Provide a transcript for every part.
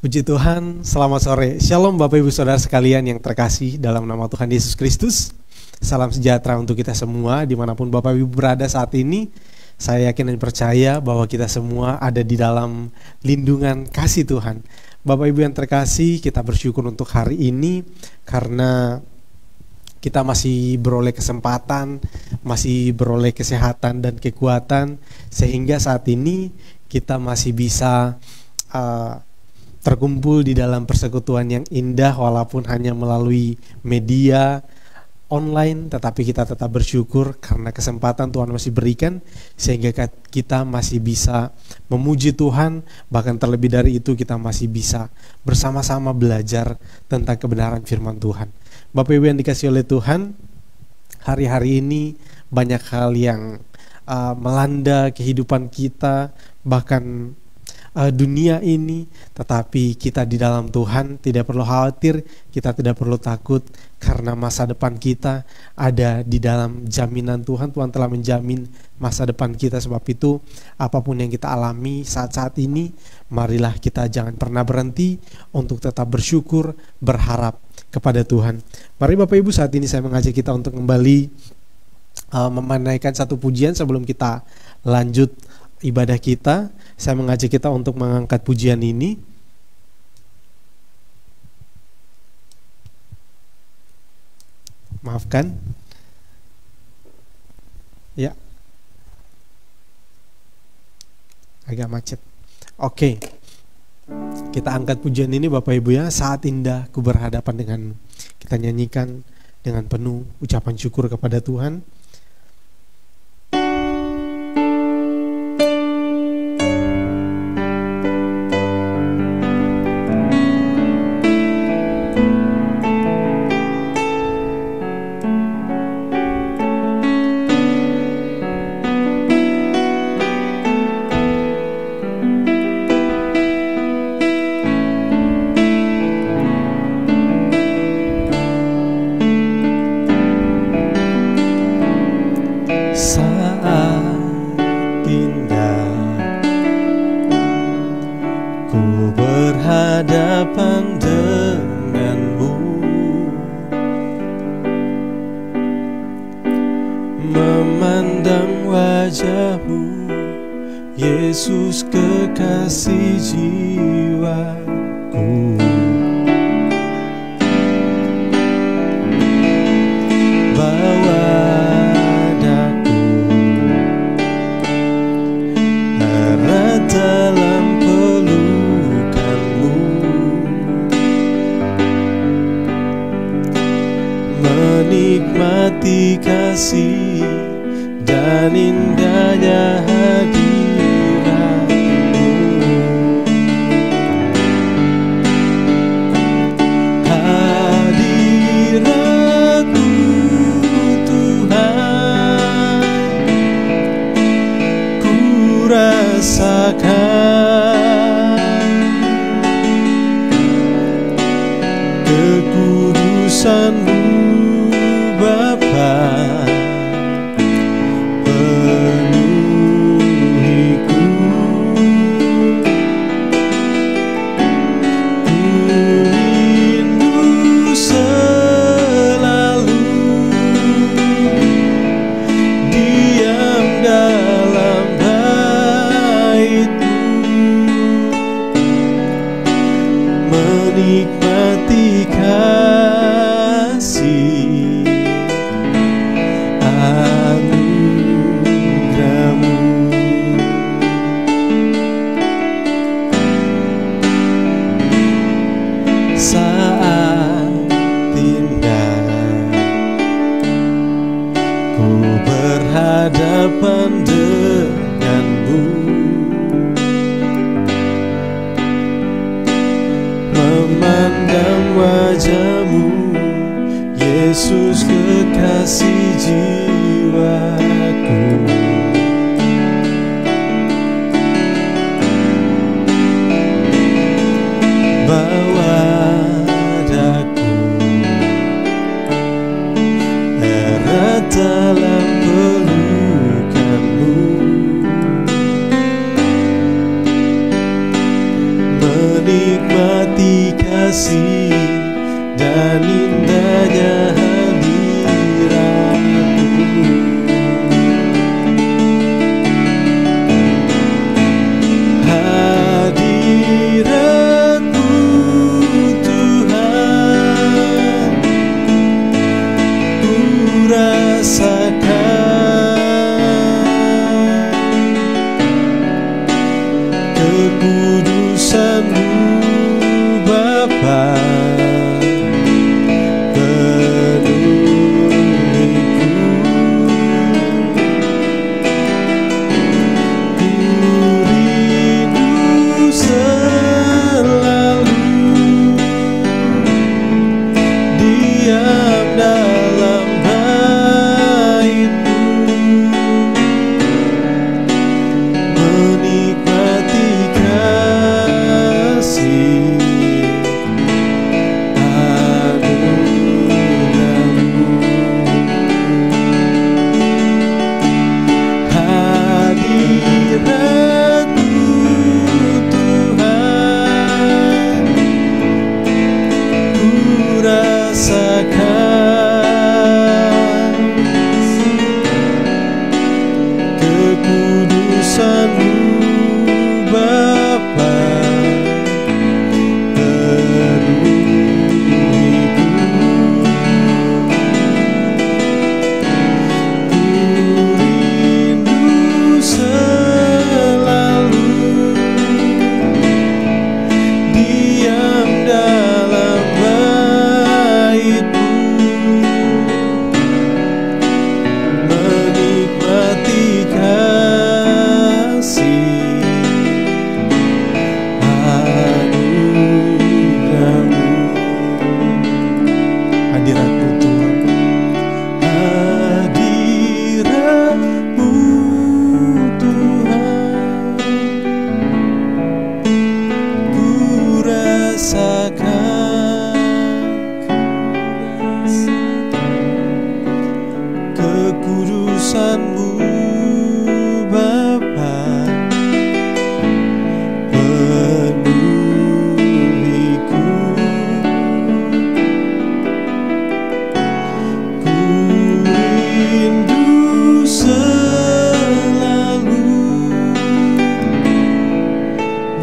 Puji Tuhan, selamat sore. Shalom Bapak Ibu Saudara sekalian yang terkasih dalam nama Tuhan Yesus Kristus. Salam sejahtera untuk kita semua dimanapun Bapak Ibu berada saat ini. Saya yakin dan percaya bahwa kita semua ada di dalam lindungan kasih Tuhan. Bapak Ibu yang terkasih, kita bersyukur untuk hari ini karena kita masih beroleh kesempatan, masih beroleh kesehatan dan kekuatan, sehingga saat ini kita masih bisa terkumpul di dalam persekutuan yang indah walaupun hanya melalui media online, tetapi kita tetap bersyukur karena kesempatan Tuhan masih berikan sehingga kita masih bisa memuji Tuhan. Bahkan terlebih dari itu kita masih bisa bersama-sama belajar tentang kebenaran firman Tuhan. Bapak Ibu yang dikasihi oleh Tuhan, hari-hari ini banyak hal yang melanda kehidupan kita, bahkan dunia ini, tetapi kita di dalam Tuhan tidak perlu khawatir, kita tidak perlu takut karena masa depan kita ada di dalam jaminan Tuhan. Tuhan telah menjamin masa depan kita. Sebab itu apapun yang kita alami saat-saat ini, marilah kita jangan pernah berhenti untuk tetap bersyukur, berharap kepada Tuhan. Mari Bapak Ibu, saat ini saya mengajak kita untuk kembali memanaikan satu pujian sebelum kita lanjut ibadah kita. Saya mengajak kita untuk mengangkat pujian ini. Maafkan. Ya. Agak macet. Oke. Kita angkat pujian ini Bapak Ibu ya. Saat indah ku berhadapan dengan, kita nyanyikan dengan penuh ucapan syukur kepada Tuhan. Yesus kekasih jiwaku, bawa daku erat dalam pelukanmu, menikmati kasih dan indahnya hadiratmu. Rasakan kekudusan-Mu Bapa, penuhiku, ku rindu selalu diam dalam menikmati kasih anugerah-Mu. Saat indah ku berhadapan dengan-Mu, memandang wajah-Mu, Yesus kekasih jiwaku, bawa daku erat dalam pelukan-Mu, menikmati kasih dan indahnya hadiratmu. Hadiratmu Tuhan, ku rasakan kekudusan-Mu Bapa. Kekudusan-Mu Bapa, penuhiku. Ku rindu selalu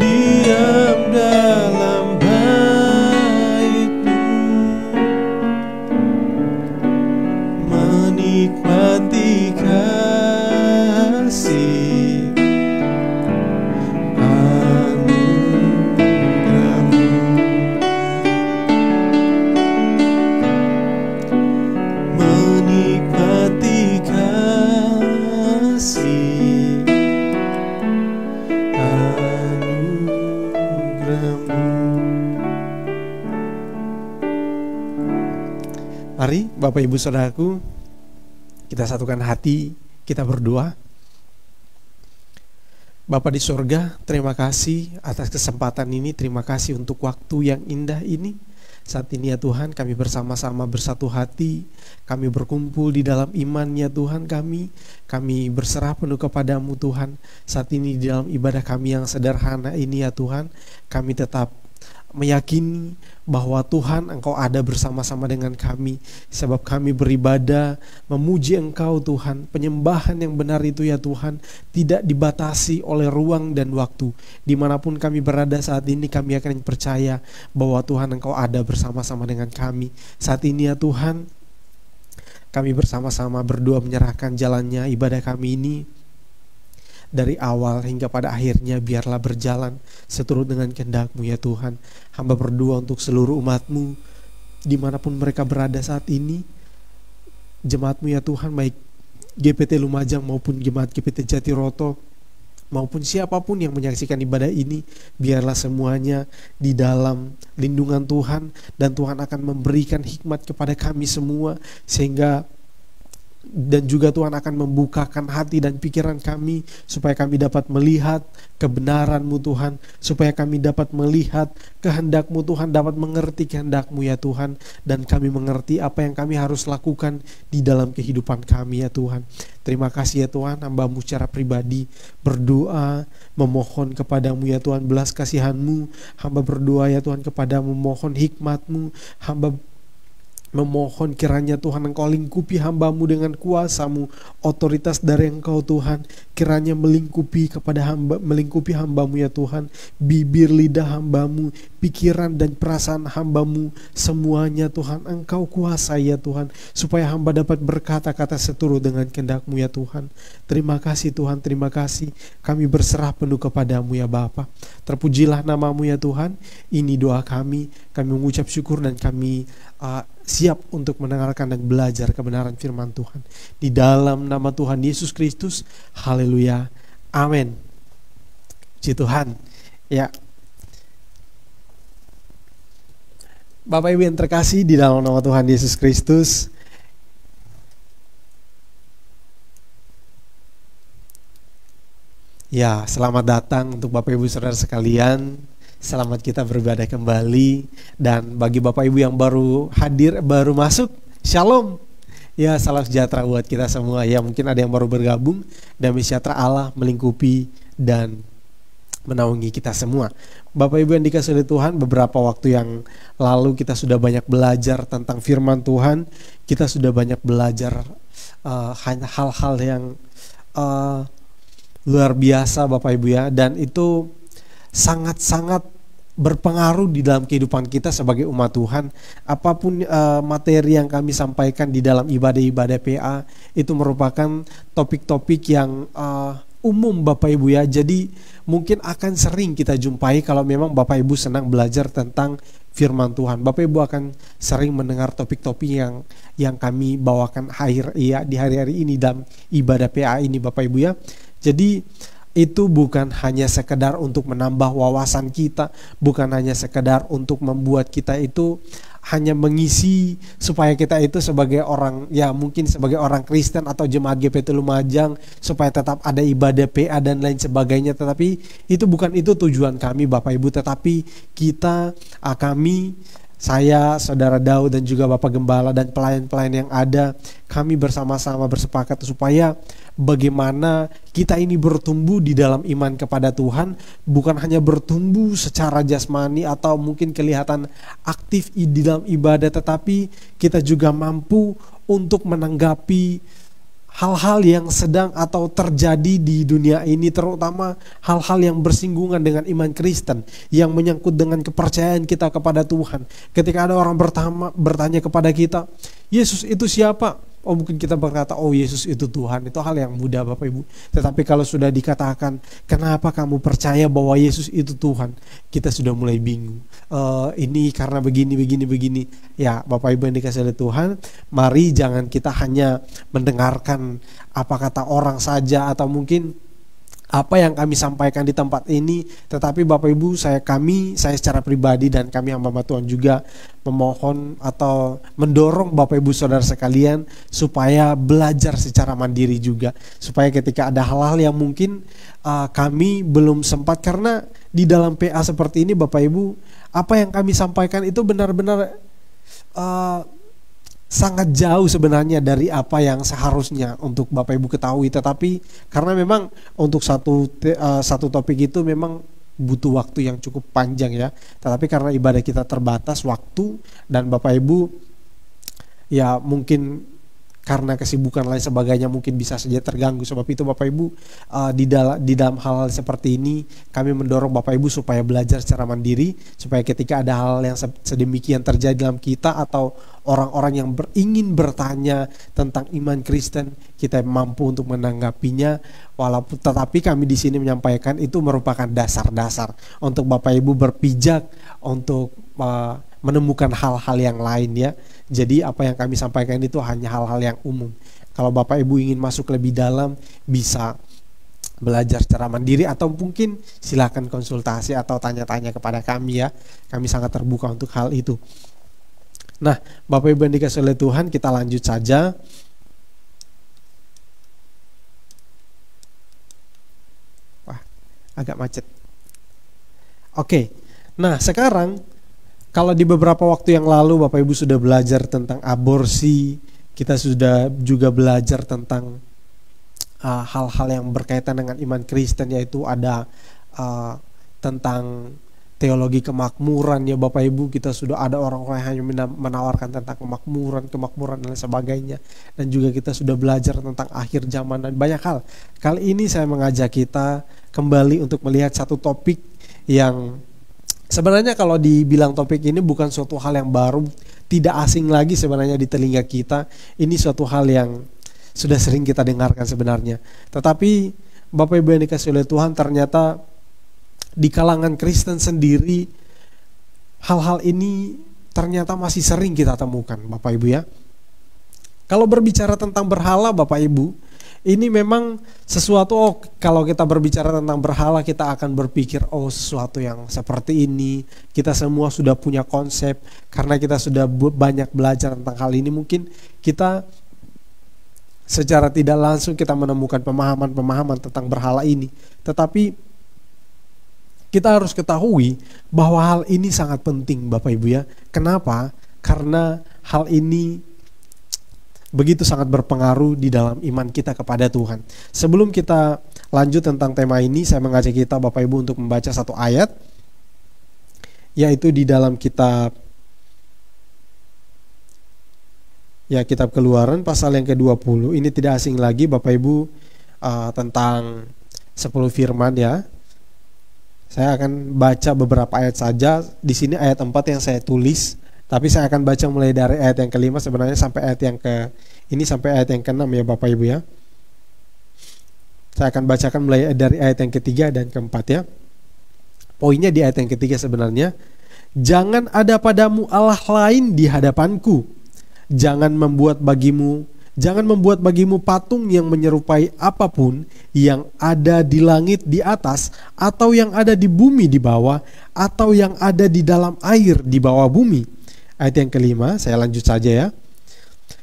diam dalam bait-Mu, menikmati kasih anugerah-Mu, menikmati kasih anugerah-Mu. Mari Bapak Ibu Saudaraku, kita satukan hati, kita berdoa. Bapa di sorga, terima kasih atas kesempatan ini, terima kasih untuk waktu yang indah ini. Saat ini ya Tuhan, kami bersama-sama bersatu hati, kami berkumpul di dalam iman ya Tuhan kami berserah penuh kepadamu Tuhan. Saat ini di dalam ibadah kami yang sederhana ini ya Tuhan, kami tetap meyakini bahwa Tuhan Engkau ada bersama-sama dengan kami, sebab kami beribadah memuji Engkau Tuhan. Penyembahan yang benar itu ya Tuhan tidak dibatasi oleh ruang dan waktu. Dimanapun kami berada saat ini, kami akan percaya bahwa Tuhan Engkau ada bersama-sama dengan kami. Saat ini ya Tuhan, kami bersama-sama berdoa menyerahkan jalannya ibadah kami ini, dari awal hingga pada akhirnya biarlah berjalan seturut dengan kehendak-Mu ya Tuhan. Hamba berdoa untuk seluruh umat-Mu dimanapun mereka berada saat ini, jemaat-Mu ya Tuhan, baik GPT Lumajang maupun jemaat GPT Jatiroto maupun siapapun yang menyaksikan ibadah ini, biarlah semuanya di dalam lindungan Tuhan, dan Tuhan akan memberikan hikmat kepada kami semua, sehingga dan juga Tuhan akan membukakan hati dan pikiran kami supaya kami dapat melihat kebenaran-Mu Tuhan, supaya kami dapat melihat kehendak-Mu Tuhan, dapat mengerti kehendak-Mu ya Tuhan, dan kami mengerti apa yang kami harus lakukan di dalam kehidupan kami ya Tuhan. Terima kasih ya Tuhan, hamba-Mu secara pribadi berdoa memohon kepadamu ya Tuhan belas kasihan-Mu. Hamba berdoa ya Tuhan kepadamu mohon hikmat-Mu. Hamba memohon kiranya Tuhan Engkau lingkupi hamba-Mu dengan kuasa-Mu, otoritas dari Engkau Tuhan, kiranya melingkupi hamba-Mu ya Tuhan, bibir lidah hamba-Mu, pikiran dan perasaan hamba-Mu, semuanya Tuhan Engkau kuasai ya Tuhan, supaya hamba dapat berkata-kata seturut dengan kehendak-Mu ya Tuhan. Terima kasih Tuhan, terima kasih, kami berserah penuh kepadamu ya Bapa. Terpujilah nama-Mu ya Tuhan. Ini doa kami mengucap syukur dan kami siap untuk mendengarkan dan belajar kebenaran firman Tuhan. Di dalam nama Tuhan Yesus Kristus, haleluya, amin. Puji Tuhan. Ya, Bapak Ibu yang terkasih di dalam nama Tuhan Yesus Kristus, ya, selamat datang untuk Bapak Ibu Saudara sekalian. Selamat kita beribadah kembali. Dan bagi Bapak Ibu yang baru hadir, baru masuk, Shalom. Ya, salam sejahtera buat kita semua. Ya, mungkin ada yang baru bergabung. Damai sejahtera Allah melingkupi dan menaungi kita semua. Bapak Ibu yang dikasihi oleh Tuhan, beberapa waktu yang lalu kita sudah banyak belajar tentang firman Tuhan. Kita sudah banyak belajar hal-hal yang luar biasa Bapak Ibu ya. Dan itu sangat-sangat berpengaruh di dalam kehidupan kita sebagai umat Tuhan. Apapun materi yang kami sampaikan di dalam ibadah-ibadah PA itu merupakan topik-topik yang umum Bapak Ibu ya. Jadi mungkin akan sering kita jumpai kalau memang Bapak Ibu senang belajar tentang firman Tuhan. Bapak Ibu akan sering mendengar topik-topik yang kami bawakan di hari-hari ini dalam ibadah PA ini Bapak Ibu ya. Jadi itu bukan hanya sekedar untuk menambah wawasan kita, bukan hanya sekedar untuk membuat kita itu hanya mengisi supaya kita itu sebagai orang, ya mungkin sebagai orang Kristen atau jemaat GPT Lumajang supaya tetap ada ibadah PA dan lain sebagainya. Tetapi itu bukan itu tujuan kami Bapak Ibu, tetapi saya, Saudara Daud dan juga Bapak Gembala dan pelayan-pelayan yang ada, kami bersama-sama bersepakat supaya bagaimana kita ini bertumbuh di dalam iman kepada Tuhan, bukan hanya bertumbuh secara jasmani atau mungkin kelihatan aktif di dalam ibadah, tetapi kita juga mampu untuk menanggapi hal-hal yang sedang atau terjadi di dunia ini, terutama hal-hal yang bersinggungan dengan iman Kristen, yang menyangkut dengan kepercayaan kita kepada Tuhan. Ketika ada orang bertanya kepada kita, Yesus itu siapa? Oh, mungkin kita berkata, oh Yesus itu Tuhan. Itu hal yang mudah Bapak Ibu. Tetapi kalau sudah dikatakan, kenapa kamu percaya bahwa Yesus itu Tuhan? Kita sudah mulai bingung. Ini karena begini. Ya Bapak Ibu yang dikasihi oleh Tuhan, mari jangan kita hanya mendengarkan apa kata orang saja atau mungkin apa yang kami sampaikan di tempat ini, tetapi Bapak Ibu, saya secara pribadi dan kami hamba Tuhan juga memohon atau mendorong Bapak Ibu Saudara sekalian supaya belajar secara mandiri juga, supaya ketika ada hal-hal yang mungkin kami belum sempat, karena di dalam PA seperti ini Bapak Ibu, apa yang kami sampaikan itu benar-benar sangat jauh sebenarnya dari apa yang seharusnya untuk Bapak Ibu ketahui. Tetapi karena memang untuk satu topik itu memang butuh waktu yang cukup panjang ya. Tetapi karena ibadah kita terbatas waktu dan Bapak Ibu ya mungkin karena kesibukan lain sebagainya mungkin bisa saja terganggu. Sebab itu Bapak Ibu di dalam hal seperti ini kami mendorong Bapak Ibu supaya belajar secara mandiri, supaya ketika ada hal yang sedemikian terjadi dalam kita atau orang-orang yang ingin bertanya tentang iman Kristen, kita mampu untuk menanggapinya. Tetapi kami di sini menyampaikan itu merupakan dasar-dasar untuk Bapak Ibu berpijak untuk menemukan hal-hal yang lain ya. Jadi apa yang kami sampaikan itu hanya hal-hal yang umum. Kalau Bapak Ibu ingin masuk lebih dalam, bisa belajar secara mandiri atau mungkin silakan konsultasi atau tanya-tanya kepada kami ya. Kami sangat terbuka untuk hal itu. Nah, Bapak Ibu yang dikasihi oleh Tuhan, kita lanjut saja. agak macet. Oke. Nah, sekarang kalau di beberapa waktu yang lalu Bapak Ibu sudah belajar tentang aborsi, kita sudah juga belajar tentang hal-hal yang berkaitan dengan iman Kristen, yaitu ada tentang teologi kemakmuran ya Bapak Ibu. Kita sudah ada orang-orang yang hanya menawarkan tentang kemakmuran dan sebagainya. Dan juga kita sudah belajar tentang akhir zaman dan banyak hal. Kali ini saya mengajak kita kembali untuk melihat satu topik yang sebenarnya kalau dibilang topik ini bukan suatu hal yang baru, tidak asing lagi sebenarnya di telinga kita. Ini suatu hal yang sudah sering kita dengarkan sebenarnya. Tetapi Bapak Ibu yang dikasihi oleh Tuhan, ternyata di kalangan Kristen sendiri hal-hal ini ternyata masih sering kita temukan Bapak Ibu ya. Kalau berbicara tentang berhala Bapak Ibu, ini memang sesuatu, kalau kita berbicara tentang berhala kita akan berpikir sesuatu yang seperti ini. Kita semua sudah punya konsep karena kita sudah banyak belajar tentang hal ini. Mungkin kita secara tidak langsung kita menemukan pemahaman-pemahaman tentang berhala ini. Tetapi kita harus ketahui bahwa hal ini sangat penting Bapak Ibu ya. Kenapa? Karena hal ini begitu sangat berpengaruh di dalam iman kita kepada Tuhan. Sebelum kita lanjut tentang tema ini, saya mengajak kita Bapak Ibu untuk membaca satu ayat, yaitu di dalam kitab Keluaran pasal yang ke-20. Ini tidak asing lagi Bapak Ibu, tentang 10 firman ya. Saya akan baca beberapa ayat saja. Di sini ayat 4 yang saya tulis, tapi saya akan baca mulai dari ayat yang ke-5 sebenarnya sampai ayat yang sampai ayat yang ke-6 ya Bapak Ibu ya. Saya akan bacakan mulai dari ayat yang ke-3 dan ke-4 ya. Poinnya di ayat yang ke-3 sebenarnya, jangan ada padamu Allah lain di hadapanku. Jangan membuat bagimu patung yang menyerupai apapun yang ada di langit di atas, atau yang ada di bumi di bawah, atau yang ada di dalam air di bawah bumi. Ayat yang ke-5, saya lanjut saja ya.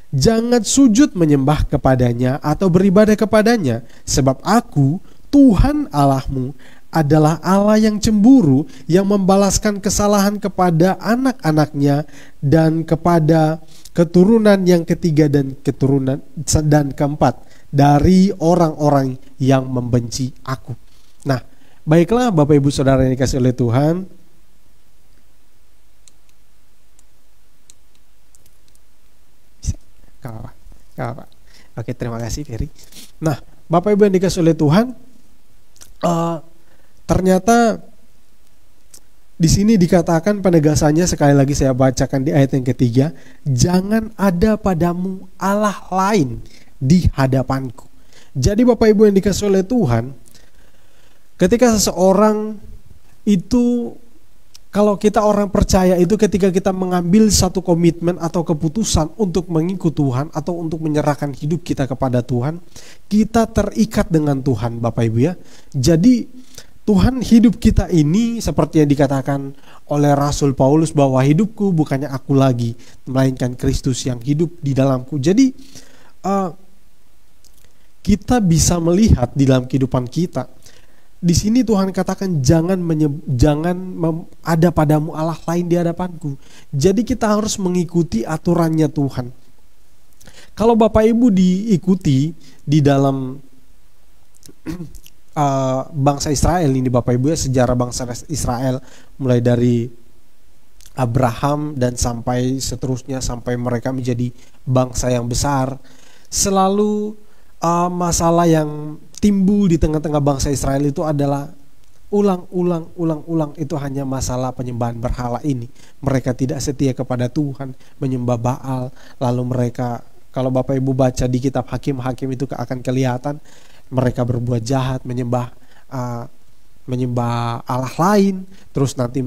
Jangan sujud menyembah kepadanya atau beribadah kepadanya, sebab aku, Tuhan Allahmu, adalah Allah yang cemburu, yang membalaskan kesalahan kepada anak-anaknya dan kepada keturunan yang ketiga dan keturunan dan keempat dari orang-orang yang membenci aku. Nah, baiklah Bapak Ibu Saudara yang dikasihi oleh Tuhan. Gak apa. Oke, terima kasih Ferry. Nah, Bapak Ibu yang dikasihi oleh Tuhan, ternyata di sini dikatakan penegasannya, sekali lagi saya bacakan di ayat yang ketiga, jangan ada padamu Allah lain di hadapanku. Jadi Bapak Ibu yang dikasihi oleh Tuhan, ketika seseorang itu, kalau kita orang percaya itu, ketika kita mengambil satu komitmen atau keputusan untuk mengikut Tuhan atau untuk menyerahkan hidup kita kepada Tuhan, kita terikat dengan Tuhan Bapak Ibu ya. Jadi Tuhan hidup kita ini seperti yang dikatakan oleh Rasul Paulus, bahwa hidupku bukannya aku lagi, melainkan Kristus yang hidup di dalamku. Jadi kita bisa melihat di dalam kehidupan kita. Di sini Tuhan katakan jangan ada padamu Allah lain di hadapanku. Jadi kita harus mengikuti aturannya Tuhan. Kalau Bapak Ibu diikuti di dalam bangsa Israel ini Bapak Ibu ya, sejarah bangsa Israel mulai dari Abraham dan sampai seterusnya, sampai mereka menjadi bangsa yang besar, selalu masalah yang timbul di tengah-tengah bangsa Israel itu adalah ulang itu hanya masalah penyembahan berhala ini. Mereka tidak setia kepada Tuhan, menyembah Baal. Lalu mereka, kalau Bapak Ibu baca di kitab Hakim-Hakim itu akan kelihatan mereka berbuat jahat, menyembah Allah lain. Terus nanti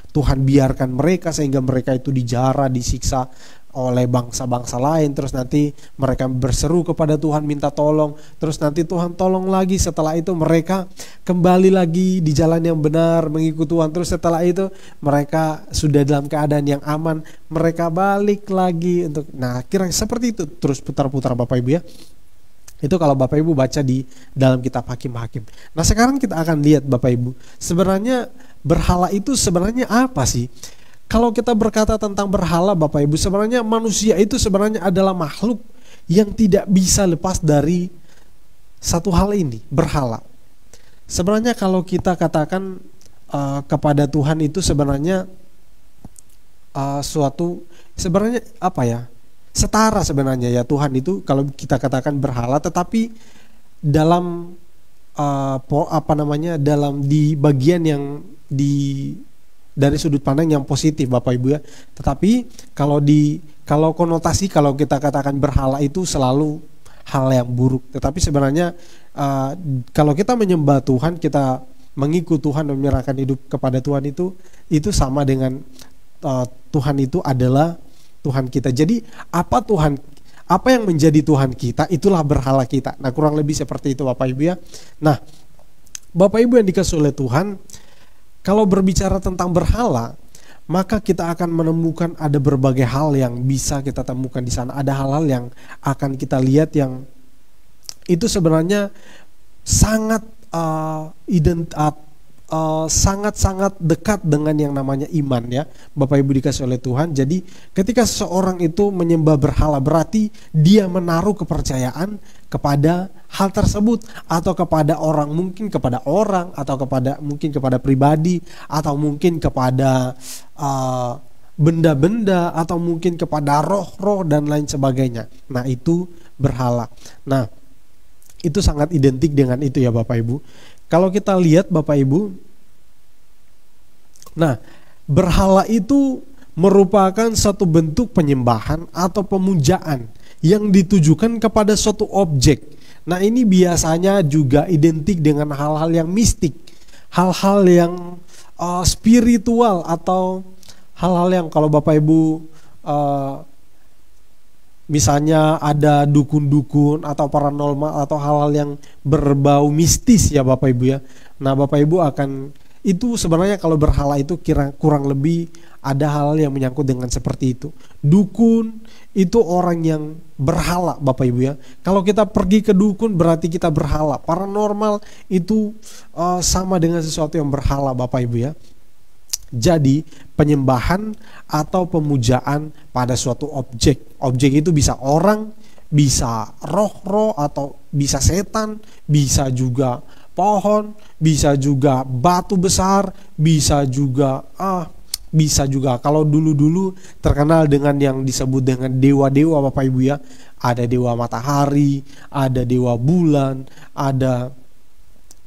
Tuhan biarkan mereka sehingga mereka itu dijara, disiksa oleh bangsa-bangsa lain. Terus nanti mereka berseru kepada Tuhan minta tolong. Terus nanti Tuhan tolong lagi. Setelah itu mereka kembali lagi di jalan yang benar, mengikuti Tuhan. Terus setelah itu mereka sudah dalam keadaan yang aman, mereka balik lagi untuk, nah kira seperti itu terus putar-putar Bapak Ibu ya. Itu kalau Bapak Ibu baca di dalam kitab Hakim-Hakim. Nah, sekarang kita akan lihat Bapak Ibu, sebenarnya berhala itu sebenarnya apa sih? Kalau kita berkata tentang berhala Bapak Ibu, sebenarnya manusia itu sebenarnya adalah makhluk yang tidak bisa lepas dari satu hal ini, berhala. Sebenarnya kalau kita katakan kepada Tuhan itu sebenarnya suatu, sebenarnya apa ya, setara sebenarnya ya Tuhan itu kalau kita katakan berhala, tetapi dalam dalam di bagian yang dari sudut pandang yang positif Bapak Ibu ya. Tetapi kalau konotasi kalau kita katakan berhala itu selalu hal yang buruk. Tetapi sebenarnya kalau kita menyembah Tuhan, kita mengikut Tuhan dan menyerahkan hidup kepada Tuhan, itu sama dengan Tuhan itu adalah Tuhan kita. Jadi apa yang menjadi Tuhan kita, itulah berhala kita. Nah, kurang lebih seperti itu Bapak Ibu ya. Nah, Bapak Ibu yang dikasihi oleh Tuhan, kalau berbicara tentang berhala, maka kita akan menemukan ada berbagai hal yang bisa kita temukan di sana. Ada hal-hal yang akan kita lihat yang itu sebenarnya sangat sangat-sangat dekat dengan yang namanya iman ya Bapak Ibu dikasih oleh Tuhan. Jadi ketika seseorang itu menyembah berhala, berarti dia menaruh kepercayaan kepada hal tersebut, atau kepada orang, mungkin kepada orang, atau mungkin kepada pribadi, atau mungkin kepada benda-benda, atau mungkin kepada roh-roh dan lain sebagainya. Nah, itu berhala. Nah, itu sangat identik dengan itu ya Bapak Ibu. Kalau kita lihat Bapak Ibu, nah, berhala itu merupakan satu bentuk penyembahan atau pemujaan yang ditujukan kepada suatu objek. Nah, ini biasanya juga identik dengan hal-hal yang mistik, hal-hal yang spiritual, atau hal-hal yang kalau Bapak Ibu misalnya ada dukun-dukun atau paranormal atau hal-hal yang berbau mistis ya Bapak Ibu ya. Nah, Bapak Ibu akan, itu sebenarnya kalau berhala itu kurang lebih ada hal yang menyangkut dengan seperti itu. Dukun itu orang yang berhala Bapak Ibu ya. Kalau kita pergi ke dukun berarti kita berhala. Paranormal itu sama dengan sesuatu yang berhala Bapak Ibu ya. Jadi penyembahan atau pemujaan pada suatu objek. Objek itu bisa orang, bisa roh-roh, atau bisa setan, bisa juga pohon, bisa juga batu besar, bisa juga kalau dulu-dulu terkenal dengan yang disebut dengan dewa-dewa Bapak Ibu ya. Ada dewa matahari, ada dewa bulan, ada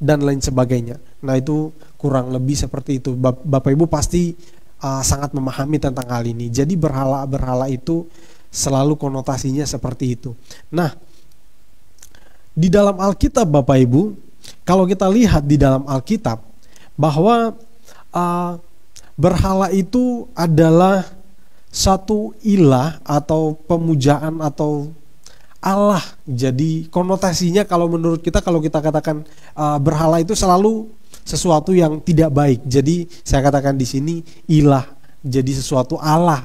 dan lain sebagainya. Nah, itu kurang lebih seperti itu. Bapak Ibu pasti sangat memahami tentang hal ini. Jadi berhala itu selalu konotasinya seperti itu. Nah, di dalam Alkitab Bapak Ibu, kalau kita lihat di dalam Alkitab bahwa berhala itu adalah satu ilah atau pemujaan atau Allah. Jadi konotasinya kalau menurut kita, kalau kita katakan berhala itu selalu sesuatu yang tidak baik. Jadi saya katakan di sini ilah, jadi sesuatu Allah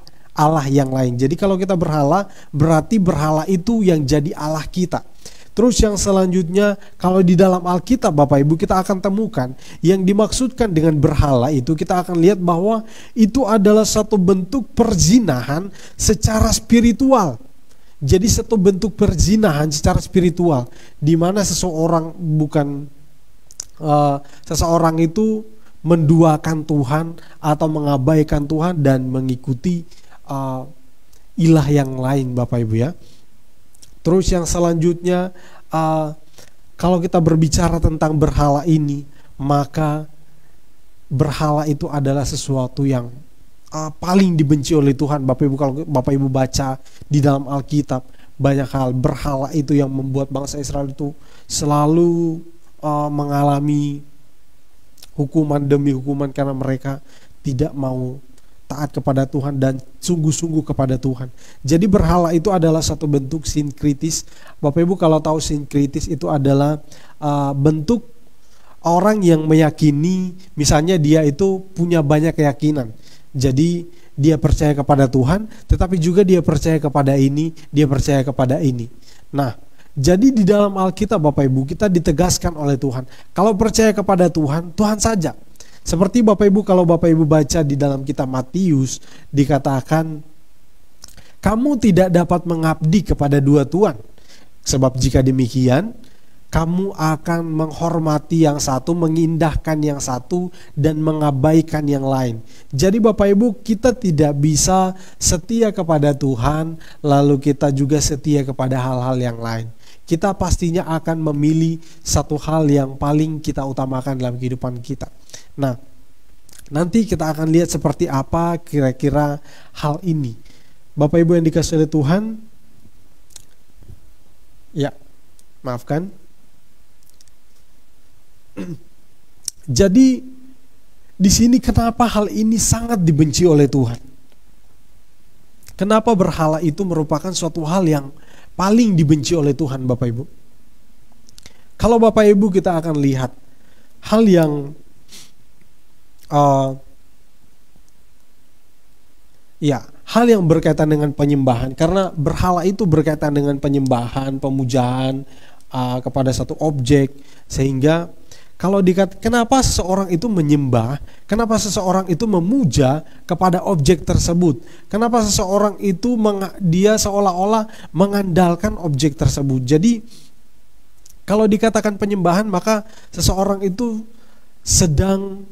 yang lain. Jadi kalau kita berhala, berarti berhala itu yang jadi Allah kita. Terus yang selanjutnya, kalau di dalam Alkitab Bapak Ibu kita akan temukan yang dimaksudkan dengan berhala itu, kita akan lihat bahwa itu adalah satu bentuk perzinahan secara spiritual. Jadi satu bentuk perzinahan secara spiritual, di mana seseorang itu menduakan Tuhan atau mengabaikan Tuhan dan mengikuti ilah yang lain Bapak Ibu ya. Terus yang selanjutnya, kalau kita berbicara tentang berhala ini, maka berhala itu adalah sesuatu yang paling dibenci oleh Tuhan Bapak Ibu. Kalau Bapak Ibu baca di dalam Alkitab, banyak hal berhala itu yang membuat bangsa Israel itu selalu mengalami hukuman demi hukuman karena mereka tidak mau taat kepada Tuhan dan sungguh-sungguh kepada Tuhan. Jadi berhala itu adalah satu bentuk sinkritis. Bapak Ibu kalau tahu sinkritis itu adalah bentuk orang yang meyakini, misalnya dia itu punya banyak keyakinan. Jadi dia percaya kepada Tuhan, tetapi juga dia percaya kepada ini, dia percaya kepada ini. Nah, Jadi di dalam Alkitab Bapak Ibu kita ditegaskan oleh Tuhan, kalau percaya kepada Tuhan, Tuhan saja. Seperti Bapak Ibu, kalau Bapak Ibu baca di dalam kitab Matius, dikatakan kamu tidak dapat mengabdi kepada dua tuan. Sebab jika demikian, kamu akan menghormati yang satu, mengindahkan yang satu, dan mengabaikan yang lain. Jadi Bapak Ibu, kita tidak bisa setia kepada Tuhan, lalu kita juga setia kepada hal-hal yang lain. Kita pastinya akan memilih satu hal yang paling kita utamakan dalam kehidupan kita. Nah, nanti kita akan lihat seperti apa kira-kira hal ini. Bapak Ibu yang dikasihi oleh Tuhan, ya, maafkan. Jadi di sini kenapa hal ini sangat dibenci oleh Tuhan? Kenapa berhala itu merupakan suatu hal yang paling dibenci oleh Tuhan, Bapak Ibu? Kalau Bapak Ibu kita akan lihat hal yang hal yang berkaitan dengan penyembahan, karena berhala itu berkaitan dengan penyembahan, pemujaan kepada satu objek, sehingga kalau kenapa seseorang itu menyembah, kenapa seseorang itu memuja kepada objek tersebut, kenapa seseorang itu dia seolah-olah mengandalkan objek tersebut. Jadi kalau dikatakan penyembahan, maka seseorang itu sedang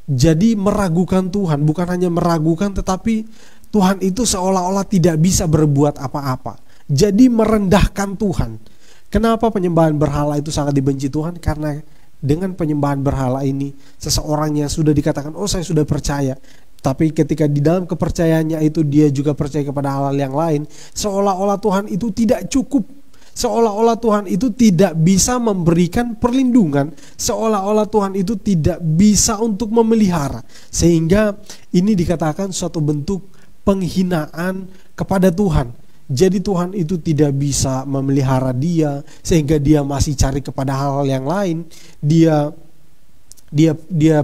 jadi meragukan Tuhan. Bukan hanya meragukan, tetapi Tuhan itu seolah-olah tidak bisa berbuat apa-apa. Jadi merendahkan Tuhan. Kenapa penyembahan berhala itu sangat dibenci Tuhan? Karena dengan penyembahan berhala ini, seseorang yang sudah dikatakan, oh saya sudah percaya, tapi ketika di dalam kepercayaannya itu dia juga percaya kepada hal-hal yang lain, seolah-olah Tuhan itu tidak cukup, seolah-olah Tuhan itu tidak bisa memberikan perlindungan, seolah-olah Tuhan itu tidak bisa untuk memelihara, sehingga ini dikatakan suatu bentuk penghinaan kepada Tuhan. Jadi Tuhan itu tidak bisa memelihara dia, sehingga dia masih cari kepada hal-hal yang lain. Dia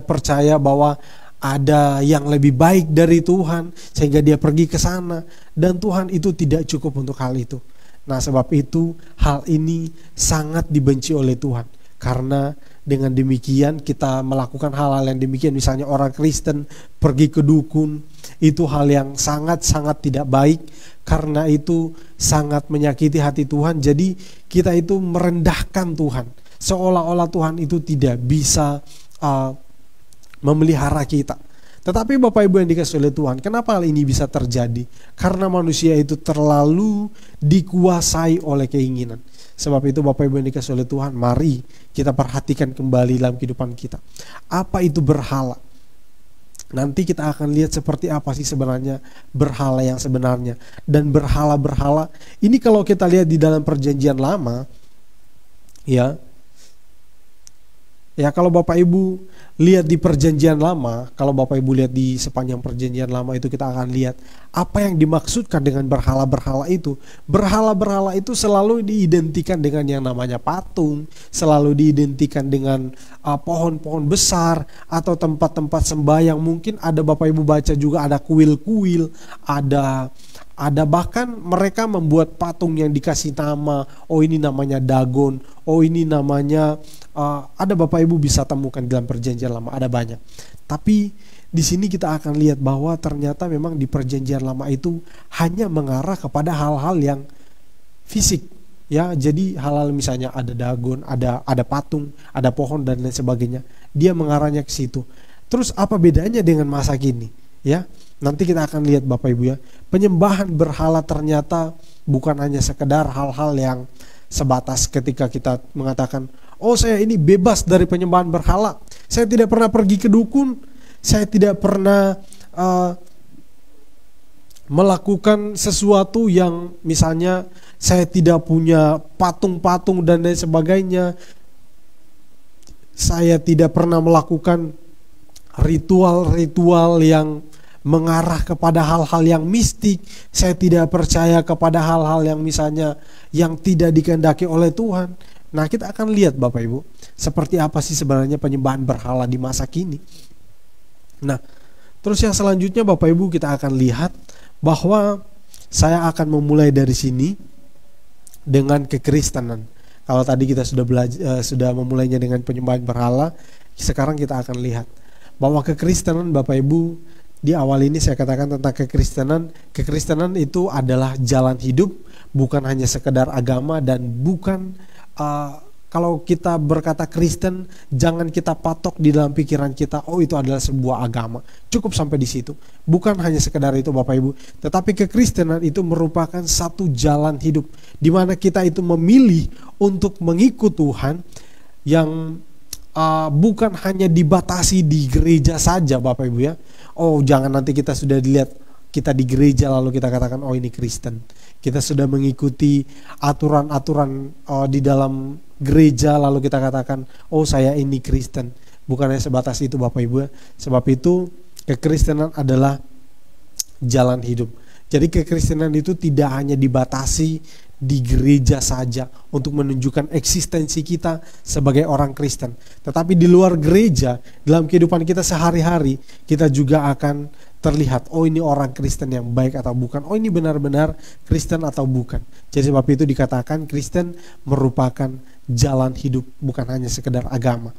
percaya bahwa ada yang lebih baik dari Tuhan, sehingga dia pergi ke sana, dan Tuhan itu tidak cukup untuk hal itu. Nah, sebab itu hal ini sangat dibenci oleh Tuhan. Karena dengan demikian kita melakukan hal-hal yang demikian, misalnya orang Kristen pergi ke dukun, itu hal yang sangat-sangat tidak baik, karena itu sangat menyakiti hati Tuhan. Jadi kita itu merendahkan Tuhan, seolah-olah Tuhan itu tidak bisa memelihara kita. Tetapi Bapak Ibu yang dikasihi oleh Tuhan, kenapa hal ini bisa terjadi? Karena manusia itu terlalu dikuasai oleh keinginan. Sebab itu Bapak Ibu yang dikasihi oleh Tuhan, mari kita perhatikan kembali dalam kehidupan kita. Apa itu berhala? Nanti kita akan lihat seperti apa sih sebenarnya berhala yang sebenarnya. Dan berhala-berhala ini kalau kita lihat di dalam perjanjian lama, ya kalau Bapak Ibu lihat di perjanjian lama, kalau Bapak Ibu lihat di sepanjang perjanjian lama itu, kita akan lihat apa yang dimaksudkan dengan berhala-berhala itu. Berhala-berhala itu selalu diidentikan dengan yang namanya patung, selalu diidentikan dengan pohon-pohon besar atau tempat-tempat sembahyang. Mungkin ada Bapak Ibu baca juga ada kuil-kuil, ada bahkan mereka membuat patung yang dikasih nama, oh ini namanya Dagon, oh ini namanya ada Bapak Ibu bisa temukan di dalam perjanjian lama, ada banyak. Tapi di sini kita akan lihat bahwa ternyata memang di perjanjian lama itu hanya mengarah kepada hal-hal yang fisik, ya. Jadi hal-hal misalnya ada Dagon, ada patung, ada pohon dan lain sebagainya. Dia mengarahnya ke situ. Terus apa bedanya dengan masa kini? Ya, nanti kita akan lihat Bapak Ibu ya. Penyembahan berhala ternyata bukan hanya sekedar hal-hal yang sebatas ketika kita mengatakan, oh saya ini bebas dari penyembahan berhala, saya tidak pernah pergi ke dukun, saya tidak pernah melakukan sesuatu yang misalnya saya tidak punya patung-patung dan lain sebagainya, saya tidak pernah melakukan ritual-ritual yang mengarah kepada hal-hal yang mistik, saya tidak percaya kepada hal-hal yang misalnya yang tidak dikehendaki oleh Tuhan. Nah, kita akan lihat Bapak Ibu seperti apa sih sebenarnya penyembahan berhala di masa kini. Nah, terus yang selanjutnya Bapak Ibu kita akan lihat bahwa saya akan memulai dari sini. dengan kekristenan. Kalau tadi kita sudah sudah memulainya dengan penyembahan berhala, sekarang kita akan lihat bahwa kekristenan, Bapak Ibu, di awal ini saya katakan tentang kekristenan. Kekristenan itu adalah jalan hidup, bukan hanya sekedar agama, dan bukan kalau kita berkata Kristen, jangan kita patok di dalam pikiran kita, oh itu adalah sebuah agama. Cukup sampai di situ. Bukan hanya sekedar itu, Bapak Ibu, tetapi kekristenan itu merupakan satu jalan hidup di mana kita itu memilih untuk mengikut Tuhan yang bukan hanya dibatasi di gereja saja, Bapak Ibu ya. Oh, jangan nanti kita sudah dilihat kita di gereja lalu kita katakan oh ini Kristen. Kita sudah mengikuti aturan-aturan di dalam gereja lalu kita katakan oh saya ini Kristen. Bukan hanya sebatas itu, Bapak Ibu ya. Sebab itu kekristenan adalah jalan hidup. Jadi kekristenan itu tidak hanya dibatasi di gereja saja untuk menunjukkan eksistensi kita sebagai orang Kristen, tetapi di luar gereja, dalam kehidupan kita sehari-hari, kita juga akan terlihat, oh ini orang Kristen yang baik atau bukan, oh ini benar-benar Kristen atau bukan. Jadi sebab itu dikatakan Kristen merupakan jalan hidup, bukan hanya sekedar agama.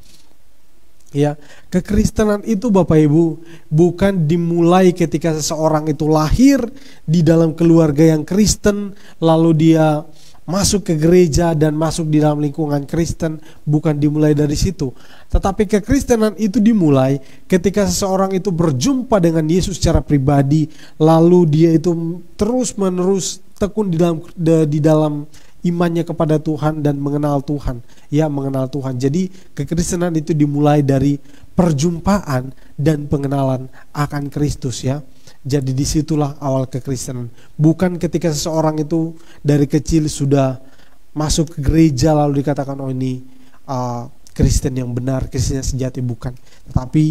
Ya, kekristenan itu, Bapak Ibu, bukan dimulai ketika seseorang itu lahir di dalam keluarga yang Kristen, lalu dia masuk ke gereja dan masuk di dalam lingkungan Kristen, bukan dimulai dari situ. Tetapi kekristenan itu dimulai ketika seseorang itu berjumpa dengan Yesus secara pribadi, lalu dia itu terus-menerus tekun di dalam imannya kepada Tuhan dan mengenal Tuhan. Ya, mengenal Tuhan. Jadi kekristenan itu dimulai dari perjumpaan dan pengenalan akan Kristus ya. Jadi disitulah awal kekristenan. Bukan ketika seseorang itu dari kecil sudah masuk ke gereja lalu dikatakan oh ini Kristen yang benar, Kristen yang sejati, bukan. Tetapi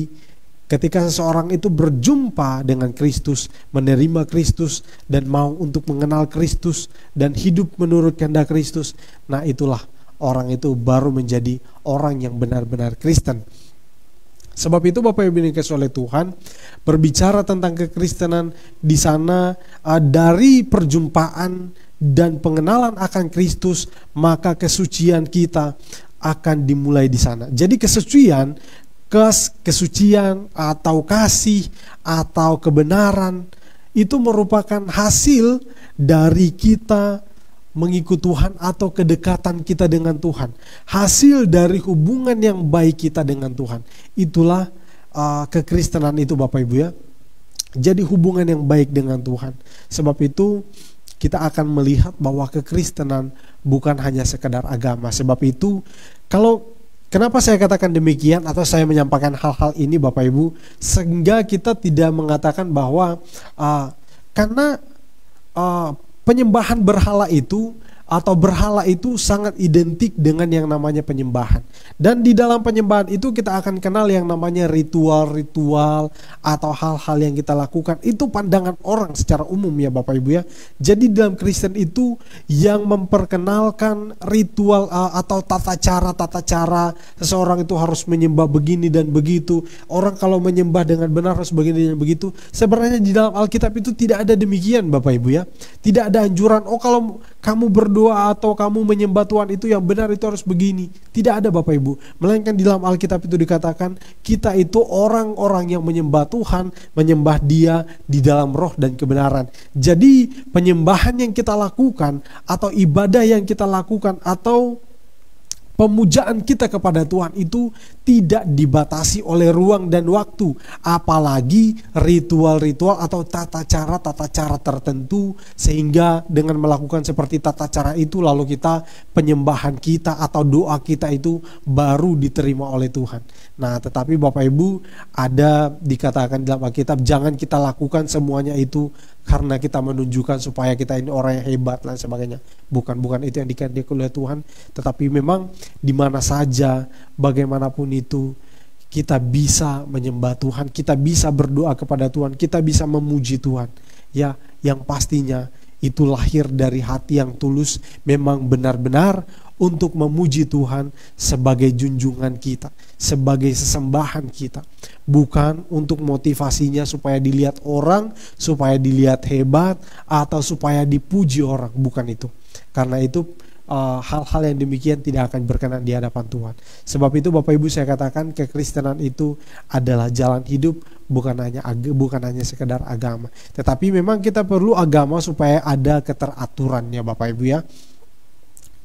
ketika seseorang itu berjumpa dengan Kristus, menerima Kristus dan mau untuk mengenal Kristus dan hidup menurut kehendak Kristus, nah itulah orang itu baru menjadi orang yang benar-benar Kristen. Sebab itu Bapak Ibu dikasihi oleh Tuhan, berbicara tentang kekristenan di sana dari perjumpaan dan pengenalan akan Kristus, maka kesucian kita akan dimulai di sana. Jadi kesucian atau kasih atau kebenaran itu merupakan hasil dari kita mengikut Tuhan atau kedekatan kita dengan Tuhan, hasil dari hubungan yang baik kita dengan Tuhan. Itulah kekristenan itu, Bapak Ibu ya. Jadi hubungan yang baik dengan Tuhan. Sebab itu kita akan melihat bahwa kekristenan bukan hanya sekedar agama. Sebab itu kenapa saya katakan demikian atau saya menyampaikan hal-hal ini, Bapak Ibu, sehingga kita tidak mengatakan bahwa karena penyembahan berhala itu atau berhala itu sangat identik dengan yang namanya penyembahan. Dan di dalam penyembahan itu kita akan kenal yang namanya ritual-ritual atau hal-hal yang kita lakukan. Itu pandangan orang secara umum ya Bapak Ibu ya. Jadi dalam Kristen itu yang memperkenalkan ritual atau tata cara seseorang itu harus menyembah begini dan begitu. Orang kalau menyembah dengan benar harus begini dan begitu. Sebenarnya di dalam Alkitab itu tidak ada demikian Bapak Ibu ya. Tidak ada anjuran, oh kalau kamu berdoa atau kamu menyembah Tuhan itu yang benar itu harus begini. Tidak ada Bapak Ibu. Melainkan di dalam Alkitab itu dikatakan kita itu orang-orang yang menyembah Tuhan, menyembah Dia di dalam roh dan kebenaran. Jadi penyembahan yang kita lakukan atau ibadah yang kita lakukan atau pemujaan kita kepada Tuhan itu tidak dibatasi oleh ruang dan waktu, apalagi ritual-ritual atau tata cara tertentu, sehingga dengan melakukan seperti tata cara itu lalu kita penyembahan kita atau doa kita itu baru diterima oleh Tuhan. Nah, tetapi Bapak Ibu ada dikatakan dalam Alkitab jangan kita lakukan semuanya itu karena kita menunjukkan supaya kita ini orang yang hebat dan sebagainya. Bukan itu yang dikehendaki oleh Tuhan, tetapi memang di mana saja, bagaimanapun itu, kita bisa menyembah Tuhan, kita bisa berdoa kepada Tuhan, kita bisa memuji Tuhan. Ya, yang pastinya itu lahir dari hati yang tulus, memang benar-benar untuk memuji Tuhan sebagai junjungan kita, sebagai sesembahan kita. Bukan untuk motivasinya supaya dilihat orang, supaya dilihat hebat, atau supaya dipuji orang, bukan itu. Karena itu hal-hal yang demikian tidak akan berkenan di hadapan Tuhan. Sebab itu Bapak Ibu, saya katakan kekristenan itu adalah jalan hidup, bukan hanya sekedar agama. Tetapi memang kita perlu agama supaya ada keteraturannya Bapak Ibu ya.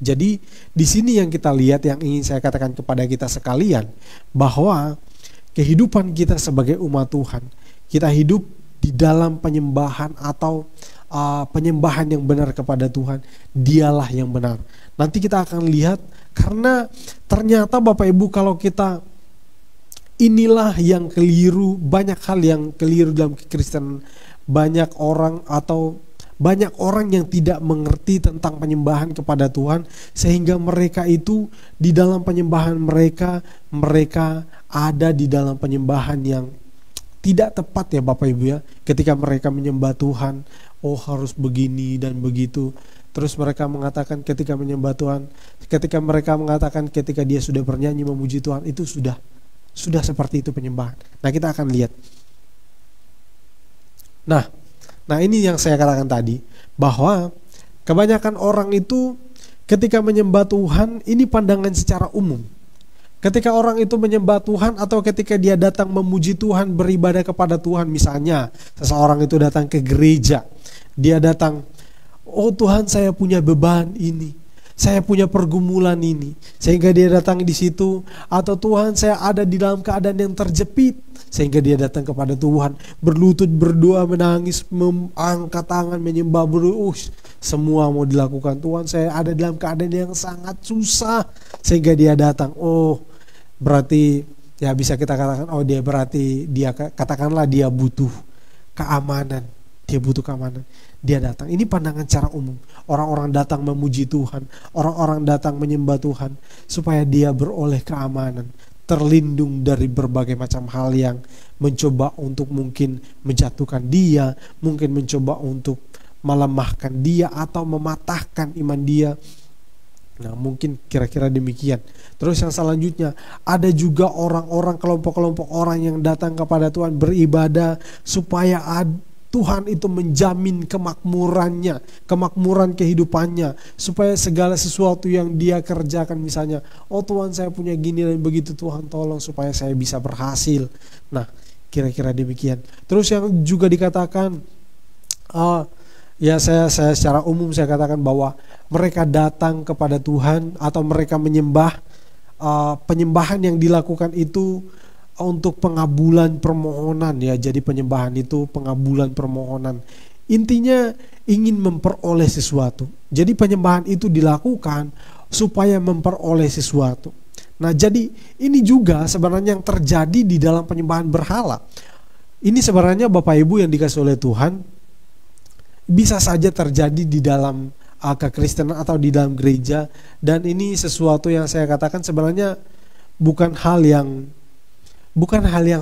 Jadi di sini yang kita lihat, yang ingin saya katakan kepada kita sekalian, bahwa kehidupan kita sebagai umat Tuhan, kita hidup di dalam penyembahan atau penyembahan yang benar kepada Tuhan, dialah yang benar. Nanti kita akan lihat, karena ternyata Bapak Ibu, kalau kita, inilah yang keliru, banyak hal yang keliru dalam kekristenan. Banyak orang yang tidak mengerti tentang penyembahan kepada Tuhan, sehingga mereka itu di dalam penyembahan mereka ada di dalam penyembahan yang tidak tepat ya Bapak Ibu ya. Ketika mereka menyembah Tuhan, harus begini dan begitu. Terus mereka mengatakan ketika menyembah Tuhan, ketika dia sudah bernyanyi memuji Tuhan, itu sudah seperti itu penyembahan. Nah, kita akan lihat. Nah ini yang saya katakan tadi, bahwa kebanyakan orang itu ketika menyembah Tuhan, ini pandangan secara umum. Ketika orang itu menyembah Tuhan atau ketika dia datang memuji Tuhan, beribadah kepada Tuhan, misalnya seseorang itu datang ke gereja, dia datang, Tuhan, saya punya beban ini, saya punya pergumulan ini, sehingga dia datang di situ. Atau Tuhan, saya ada di dalam keadaan yang terjepit, sehingga dia datang kepada Tuhan, berlutut, berdoa, menangis, mengangkat tangan, menyembah, semua mau dilakukan. Tuhan, saya ada dalam keadaan yang sangat susah, sehingga dia datang. Berarti ya bisa kita katakan, katakanlah dia butuh keamanan. Dia datang. Ini pandangan secara umum. Orang-orang datang memuji Tuhan, orang-orang datang menyembah Tuhan supaya dia beroleh keamanan, terlindung dari berbagai macam hal yang mencoba untuk mungkin menjatuhkan dia, mungkin mencoba untuk melemahkan dia atau mematahkan iman dia. Nah, mungkin kira-kira demikian. Terus yang selanjutnya, ada juga orang-orang, kelompok-kelompok orang yang datang kepada Tuhan beribadah supaya Tuhan itu menjamin kemakmuran kehidupannya, supaya segala sesuatu yang dia kerjakan, misalnya, Tuhan, saya punya gini dan begitu, Tuhan tolong supaya saya bisa berhasil. Nah, kira-kira demikian. Terus yang juga dikatakan, ya saya secara umum saya katakan bahwa mereka datang kepada Tuhan atau mereka menyembah, penyembahan yang dilakukan itu untuk pengabulan permohonan ya. Jadi penyembahan itu pengabulan permohonan. Intinya ingin memperoleh sesuatu. Jadi penyembahan itu dilakukan supaya memperoleh sesuatu. Nah, jadi ini juga sebenarnya yang terjadi di dalam penyembahan berhala. Ini sebenarnya Bapak Ibu yang dikasih oleh Tuhan, bisa saja terjadi di dalam kekristenan atau di dalam gereja. Dan ini sesuatu yang saya katakan sebenarnya bukan hal yang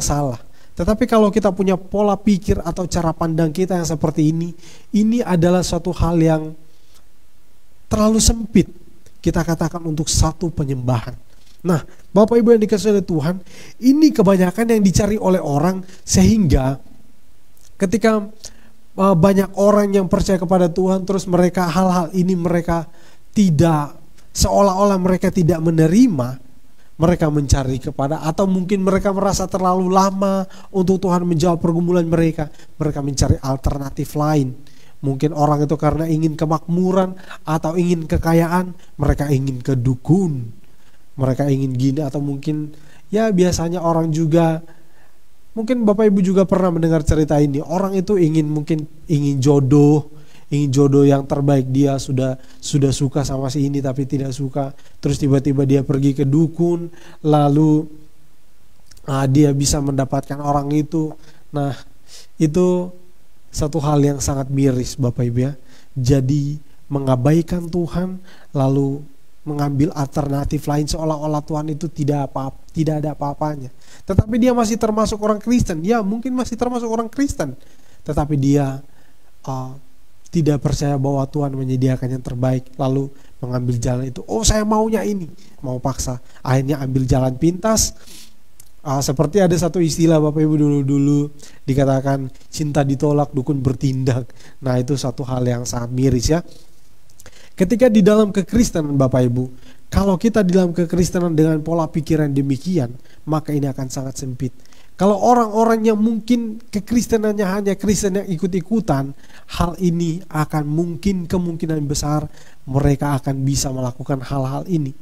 salah. Tetapi kalau kita punya pola pikir atau cara pandang kita yang seperti ini adalah suatu hal yang terlalu sempit, kita katakan, untuk satu penyembahan. Nah, Bapak Ibu yang dikasihi oleh Tuhan, ini kebanyakan yang dicari oleh orang, sehingga ketika banyak orang yang percaya kepada Tuhan, terus mereka hal-hal ini mereka tidak, seolah-olah mereka tidak menerima, mereka mencari kepada, atau mungkin mereka merasa terlalu lama untuk Tuhan menjawab pergumulan mereka, mereka mencari alternatif lain. Mungkin orang itu karena ingin kemakmuran atau ingin kekayaan, mereka ingin ke dukun, mereka ingin gini, atau mungkin ya biasanya orang juga, mungkin Bapak Ibu juga pernah mendengar cerita ini. Orang itu ingin jodoh yang terbaik. Dia sudah suka sama si ini tapi tidak suka. Terus tiba-tiba dia pergi ke dukun, lalu dia bisa mendapatkan orang itu. Nah, itu satu hal yang sangat miris Bapak Ibu ya. Jadi mengabaikan Tuhan lalu mengambil alternatif lain, seolah-olah Tuhan itu tidak ada apa-apanya. Tetapi dia masih termasuk orang Kristen. Ya, mungkin masih termasuk orang Kristen, tetapi dia tidak percaya bahwa Tuhan menyediakan yang terbaik, lalu mengambil jalan itu. Saya maunya ini, mau paksa, akhirnya ambil jalan pintas. Seperti ada satu istilah Bapak Ibu dulu dikatakan, cinta ditolak dukun bertindak. Nah, itu satu hal yang sangat miris ya. Ketika di dalam kekristenan Bapak Ibu, kalau kita di dalam kekristenan dengan pola pikiran demikian, maka ini akan sangat sempit. Kalau orang-orang yang mungkin kekristenannya hanya Kristen yang ikut-ikutan, hal ini akan mungkin kemungkinan besar mereka akan bisa melakukan hal-hal ini.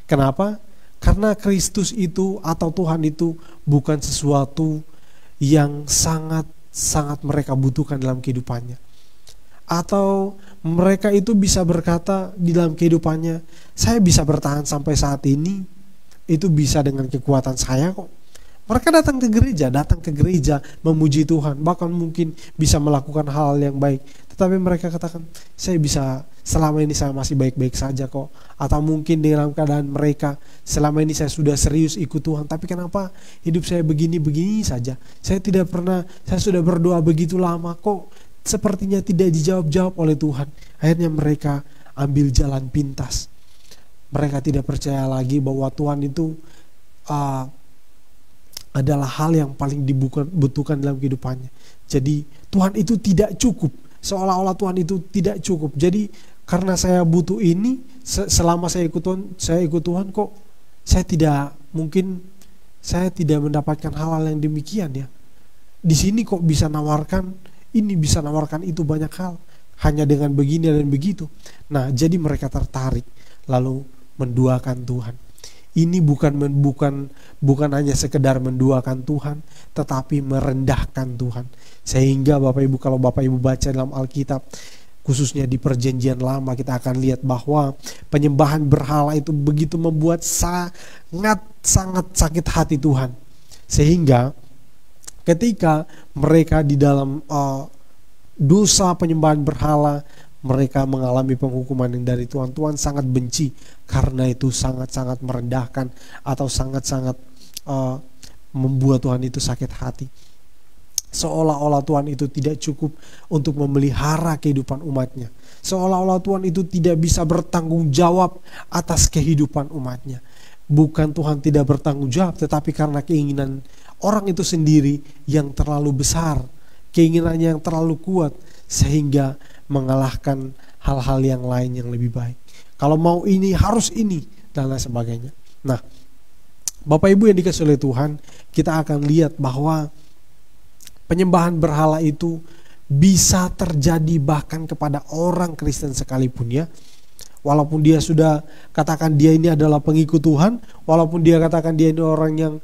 Kenapa? Karena Kristus itu atau Tuhan itu bukan sesuatu yang sangat mereka butuhkan dalam kehidupannya. Atau mereka itu bisa berkata di dalam kehidupannya, saya bisa bertahan sampai saat ini, itu bisa dengan kekuatan saya kok. Mereka datang ke gereja memuji Tuhan, bahkan mungkin bisa melakukan hal yang baik. Tetapi mereka katakan, saya bisa, selama ini saya masih baik-baik saja kok. Atau mungkin dalam keadaan mereka, selama ini saya sudah serius ikut Tuhan, tapi kenapa hidup saya begini-begini saja. Saya sudah berdoa begitu lama kok, sepertinya tidak dijawab-jawab oleh Tuhan. Akhirnya mereka ambil jalan pintas. Mereka tidak percaya lagi bahwa Tuhan itu adalah hal yang paling dibutuhkan dalam kehidupannya. Jadi Tuhan itu tidak cukup, seolah-olah Tuhan itu tidak cukup. Jadi karena saya butuh ini, selama saya ikut Tuhan kok saya tidak mendapatkan hal-hal yang demikian ya. Di sini kok bisa nawarkan ini, bisa nawarkan itu, banyak hal hanya dengan begini dan begitu. Nah, jadi mereka tertarik lalu menduakan Tuhan. Ini bukan hanya sekedar menduakan Tuhan, tetapi merendahkan Tuhan. Sehingga Bapak Ibu, kalau Bapak Ibu baca dalam Alkitab, khususnya di Perjanjian Lama, kita akan lihat bahwa penyembahan berhala itu begitu membuat sangat sakit hati Tuhan. Sehingga ketika mereka di dalam dosa penyembahan berhala, mereka mengalami penghukuman yang dari Tuhan. Tuhan sangat benci karena itu sangat merendahkan atau sangat membuat Tuhan itu sakit hati. Seolah-olah Tuhan itu tidak cukup untuk memelihara kehidupan umatnya. Seolah-olah Tuhan itu tidak bisa bertanggung jawab atas kehidupan umatnya. Bukan Tuhan tidak bertanggung jawab, tetapi karena keinginan orang itu sendiri yang terlalu besar, keinginannya yang terlalu kuat, sehingga mengalahkan hal-hal yang lain yang lebih baik. Kalau mau ini, harus ini, dan lain sebagainya. Nah, Bapak Ibu yang dikasihi oleh Tuhan, kita akan lihat bahwa penyembahan berhala itu bisa terjadi bahkan kepada orang Kristen sekalipun ya. Walaupun dia sudah katakan dia ini adalah pengikut Tuhan, walaupun dia katakan dia ini orang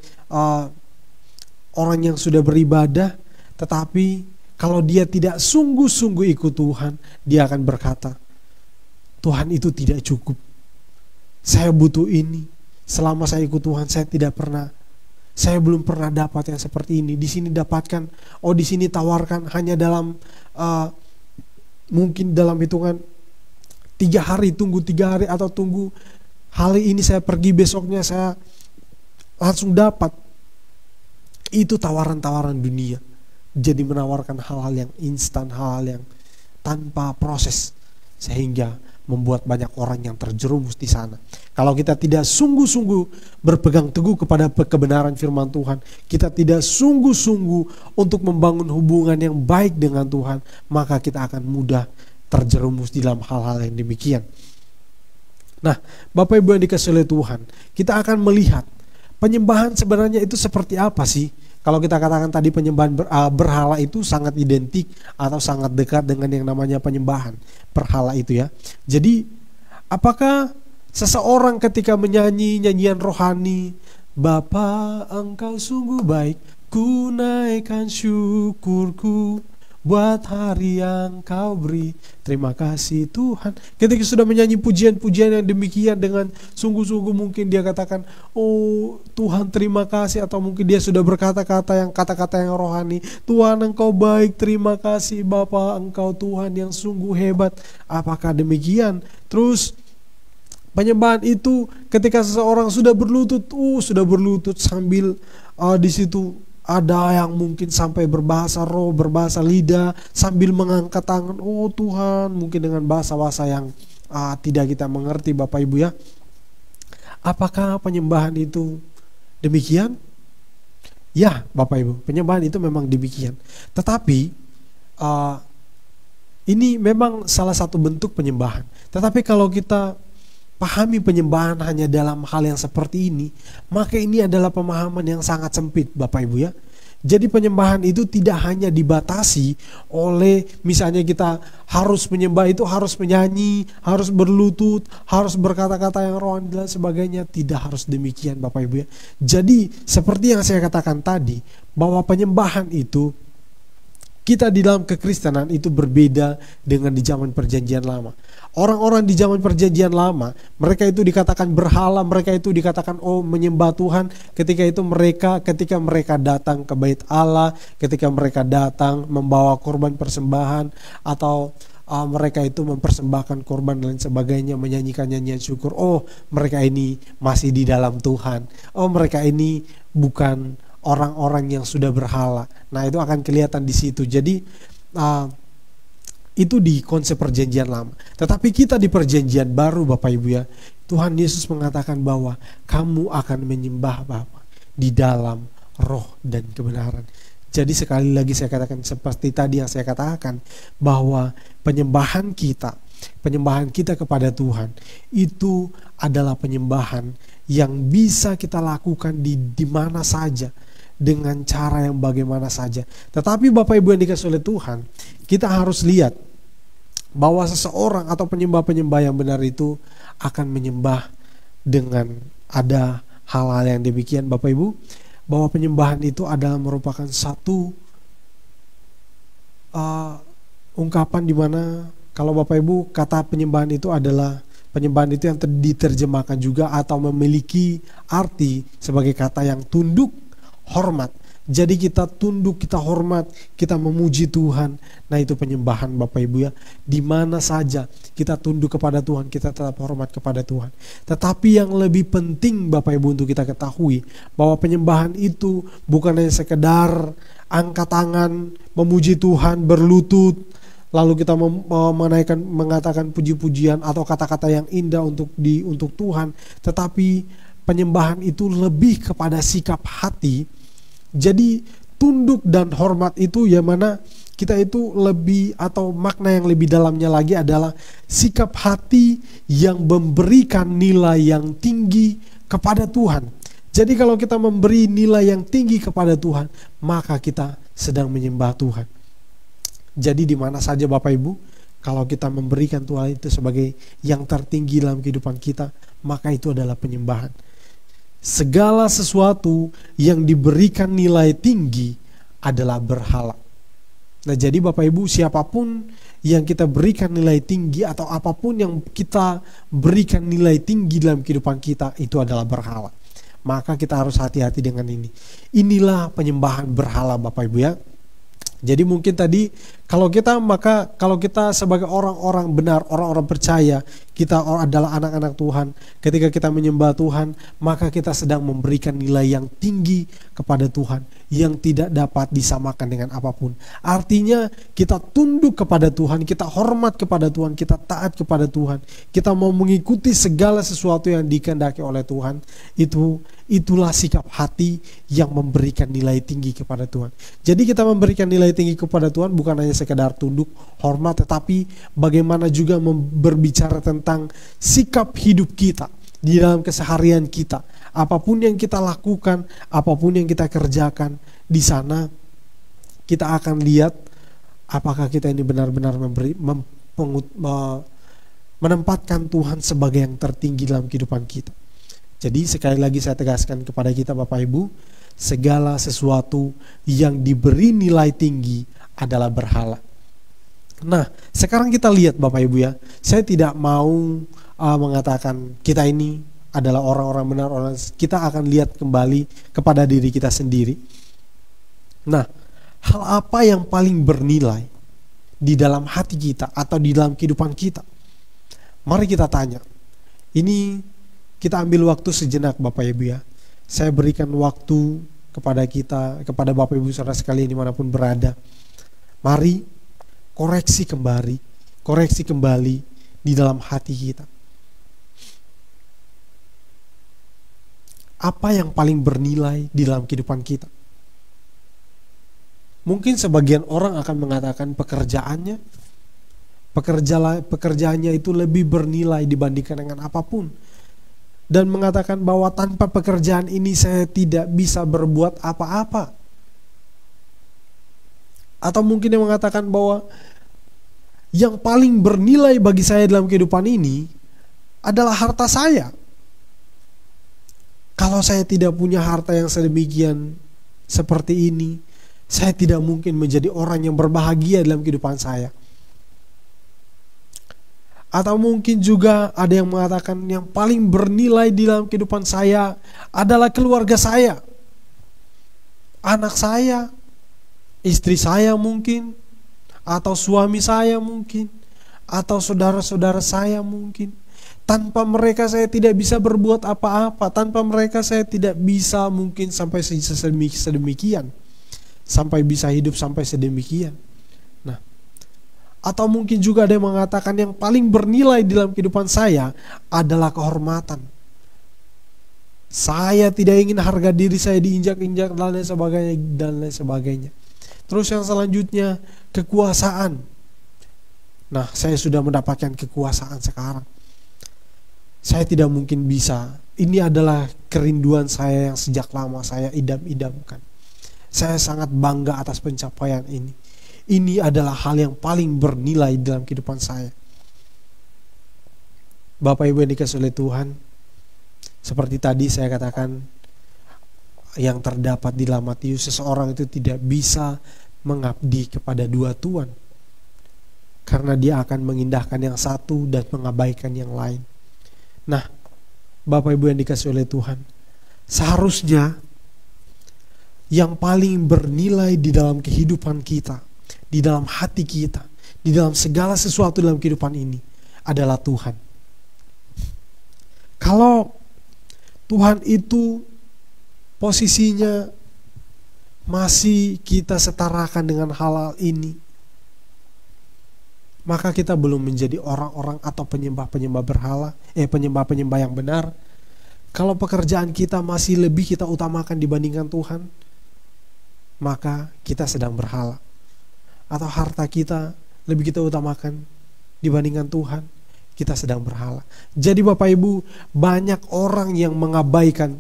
yang sudah beribadah, tetapi kalau dia tidak sungguh-sungguh ikut Tuhan, dia akan berkata, Tuhan itu tidak cukup. Saya butuh ini. Selama saya ikut Tuhan, saya belum pernah dapat yang seperti ini. Di sini dapatkan, di sini tawarkan hanya dalam mungkin dalam hitungan 3 hari, tunggu 3 hari, atau tunggu hari ini saya pergi, besoknya saya langsung dapat. Itu tawaran-tawaran dunia. Jadi menawarkan hal-hal yang instan, hal-hal yang tanpa proses, sehingga membuat banyak orang yang terjerumus di sana. Kalau kita tidak sungguh-sungguh berpegang teguh kepada kebenaran firman Tuhan, kita tidak sungguh-sungguh untuk membangun hubungan yang baik dengan Tuhan, maka kita akan mudah terjerumus di dalam hal-hal yang demikian. Nah, Bapak Ibu yang dikasihi oleh Tuhan, kita akan melihat penyembahan sebenarnya itu seperti apa sih? Kalau kita katakan tadi penyembahan berhala itu sangat identik atau sangat dekat dengan yang namanya penyembahan berhala itu ya. Jadi apakah seseorang ketika menyanyi nyanyian rohani, Bapa Engkau sungguh baik, ku naikkan syukurku buat hari yang Kau beri, terima kasih Tuhan. Ketika sudah menyanyi pujian-pujian yang demikian dengan sungguh-sungguh, mungkin dia katakan, oh Tuhan terima kasih, atau mungkin dia sudah berkata-kata yang rohani, Tuhan Engkau baik, terima kasih Bapa Engkau Tuhan yang sungguh hebat. Apakah demikian? Terus penyembahan itu ketika seseorang sudah berlutut sambil di situ ada yang mungkin sampai berbahasa roh, berbahasa lidah, sambil mengangkat tangan, oh Tuhan, mungkin dengan bahasa-bahasa yang tidak kita mengerti Bapak Ibu ya. Apakah penyembahan itu demikian? Ya Bapak Ibu, penyembahan itu memang demikian. Tetapi Ini memang salah satu bentuk penyembahan. Tetapi kalau kita pahami penyembahan hanya dalam hal yang seperti ini, maka ini adalah pemahaman yang sangat sempit, Bapak Ibu ya. Jadi penyembahan itu tidak hanya dibatasi oleh misalnya kita harus menyembah itu harus menyanyi, harus berlutut, harus berkata-kata yang rohani dan sebagainya. Tidak harus demikian, Bapak Ibu ya. Jadi seperti yang saya katakan tadi, bahwa penyembahan itu kita di dalam kekristenan itu berbeda dengan di zaman perjanjian lama. Orang-orang di zaman perjanjian lama, mereka itu dikatakan berhala, mereka itu dikatakan menyembah Tuhan. Ketika mereka datang ke bait Allah, ketika mereka datang membawa korban persembahan, atau mereka itu mempersembahkan korban dan sebagainya, menyanyikan nyanyian syukur. Mereka ini masih di dalam Tuhan. Mereka ini bukan orang-orang yang sudah berhala. Nah, itu akan kelihatan di situ. Jadi itu di konsep perjanjian lama. Tetapi kita di perjanjian baru, Bapak Ibu ya, Tuhan Yesus mengatakan bahwa kamu akan menyembah Bapa di dalam roh dan kebenaran. Jadi sekali lagi saya katakan seperti tadi yang saya katakan, bahwa penyembahan kita kepada Tuhan itu adalah penyembahan yang bisa kita lakukan di mana saja, dengan cara yang bagaimana saja. Tetapi Bapak Ibu yang dikasihi oleh Tuhan, kita harus lihat bahwa seseorang atau penyembah-penyembah yang benar itu akan menyembah dengan ada hal-hal yang demikian, Bapak Ibu, bahwa penyembahan itu adalah merupakan satu ungkapan di mana kalau Bapak Ibu kata penyembahan itu adalah penyembahan itu yang diterjemahkan juga atau memiliki arti sebagai kata yang tunduk, hormat. Jadi kita tunduk, kita hormat, kita memuji Tuhan. Nah, itu penyembahan, Bapak Ibu ya. Di mana saja kita tunduk kepada Tuhan, kita tetap hormat kepada Tuhan. Tetapi yang lebih penting, Bapak Ibu, untuk kita ketahui bahwa penyembahan itu bukan hanya sekedar angkat tangan, memuji Tuhan, berlutut, lalu kita mengatakan puji-pujian atau kata-kata yang indah untuk Tuhan. Tetapi penyembahan itu lebih kepada sikap hati. Jadi tunduk dan hormat itu yang mana kita itu lebih, atau makna yang lebih dalamnya lagi adalah sikap hati yang memberikan nilai yang tinggi kepada Tuhan. Jadi kalau kita memberi nilai yang tinggi kepada Tuhan, maka kita sedang menyembah Tuhan. Jadi di mana saja Bapak Ibu, kalau kita memberikan Tuhan itu sebagai yang tertinggi dalam kehidupan kita, maka itu adalah penyembahan. Segala sesuatu yang diberikan nilai tinggi adalah berhala. Nah, jadi Bapak Ibu, siapapun yang kita berikan nilai tinggi atau apapun yang kita berikan nilai tinggi dalam kehidupan kita, itu adalah berhala. Maka kita harus hati-hati dengan ini. Inilah penyembahan berhala, Bapak Ibu ya. Jadi mungkin tadi kalau kita sebagai orang-orang benar, orang-orang percaya, kita adalah anak-anak Tuhan. Ketika kita menyembah Tuhan, maka kita sedang memberikan nilai yang tinggi kepada Tuhan, yang tidak dapat disamakan dengan apapun. Artinya kita tunduk kepada Tuhan, kita hormat kepada Tuhan, kita taat kepada Tuhan, kita mau mengikuti segala sesuatu yang dikehendaki oleh Tuhan. Itulah sikap hati yang memberikan nilai tinggi kepada Tuhan. Jadi kita memberikan nilai tinggi kepada Tuhan bukan hanya sekedar tunduk, hormat, tetapi bagaimana juga berbicara tentang sikap hidup kita di dalam keseharian kita. Apapun yang kita lakukan, apapun yang kita kerjakan, di sana kita akan lihat apakah kita ini benar-benar menempatkan Tuhan sebagai yang tertinggi dalam kehidupan kita. Jadi sekali lagi saya tegaskan kepada kita Bapak Ibu, segala sesuatu yang diberi nilai tinggi adalah berhala. Nah, sekarang kita lihat Bapak Ibu ya, saya tidak mau mengatakan kita ini adalah orang-orang benar, kita akan lihat kembali kepada diri kita sendiri. Nah, hal apa yang paling bernilai di dalam hati kita atau di dalam kehidupan kita? Mari kita tanya. Ini kita ambil waktu sejenak Bapak Ibu ya. Saya berikan waktu kepada Bapak Ibu saudara sekalian dimanapun berada. Mari koreksi kembali di dalam hati kita. Apa yang paling bernilai di dalam kehidupan kita? Mungkin sebagian orang akan mengatakan pekerjaannya, Pekerjaannya itu lebih bernilai dibandingkan dengan apapun. Dan mengatakan bahwa tanpa pekerjaan ini saya tidak bisa berbuat apa-apa. Atau mungkin dia mengatakan bahwa yang paling bernilai bagi saya dalam kehidupan ini adalah harta saya. Kalau saya tidak punya harta yang sedemikian seperti ini, saya tidak mungkin menjadi orang yang berbahagia dalam kehidupan saya. Atau mungkin juga ada yang mengatakan yang paling bernilai di dalam kehidupan saya adalah keluarga saya. Anak saya, istri saya mungkin, atau suami saya mungkin, atau saudara-saudara saya mungkin. Tanpa mereka saya tidak bisa berbuat apa-apa. Tanpa mereka saya tidak bisa mungkin sampai sedemikian. Sampai bisa hidup sampai sedemikian. Nah, atau mungkin juga ada yang mengatakan yang paling bernilai dalam kehidupan saya adalah kehormatan. Saya tidak ingin harga diri saya diinjak-injak dan lain sebagainya. Terus yang selanjutnya, kekuasaan. Nah, saya sudah mendapatkan kekuasaan sekarang. Saya tidak mungkin bisa. Ini adalah kerinduan saya yang sejak lama saya idam-idamkan. Saya sangat bangga atas pencapaian ini. Ini adalah hal yang paling bernilai dalam kehidupan saya. Bapak Ibu yang dikasihi oleh Tuhan, seperti tadi saya katakan, yang terdapat di dalam Matius, seseorang itu tidak bisa mengabdi kepada dua tuan, karena dia akan mengindahkan yang satu dan mengabaikan yang lain. Nah, Bapak Ibu yang dikasihi oleh Tuhan, seharusnya yang paling bernilai di dalam kehidupan kita, di dalam hati kita, di dalam segala sesuatu dalam kehidupan ini adalah Tuhan. Kalau Tuhan itu posisinya masih kita setarakan dengan hal-hal ini, maka kita belum menjadi orang-orang atau penyembah-penyembah berhala, penyembah-penyembah yang benar. Kalau pekerjaan kita masih lebih kita utamakan dibandingkan Tuhan, maka kita sedang berhala. Atau harta kita lebih kita utamakan dibandingkan Tuhan, kita sedang berhala. Jadi Bapak Ibu, banyak orang yang mengabaikan,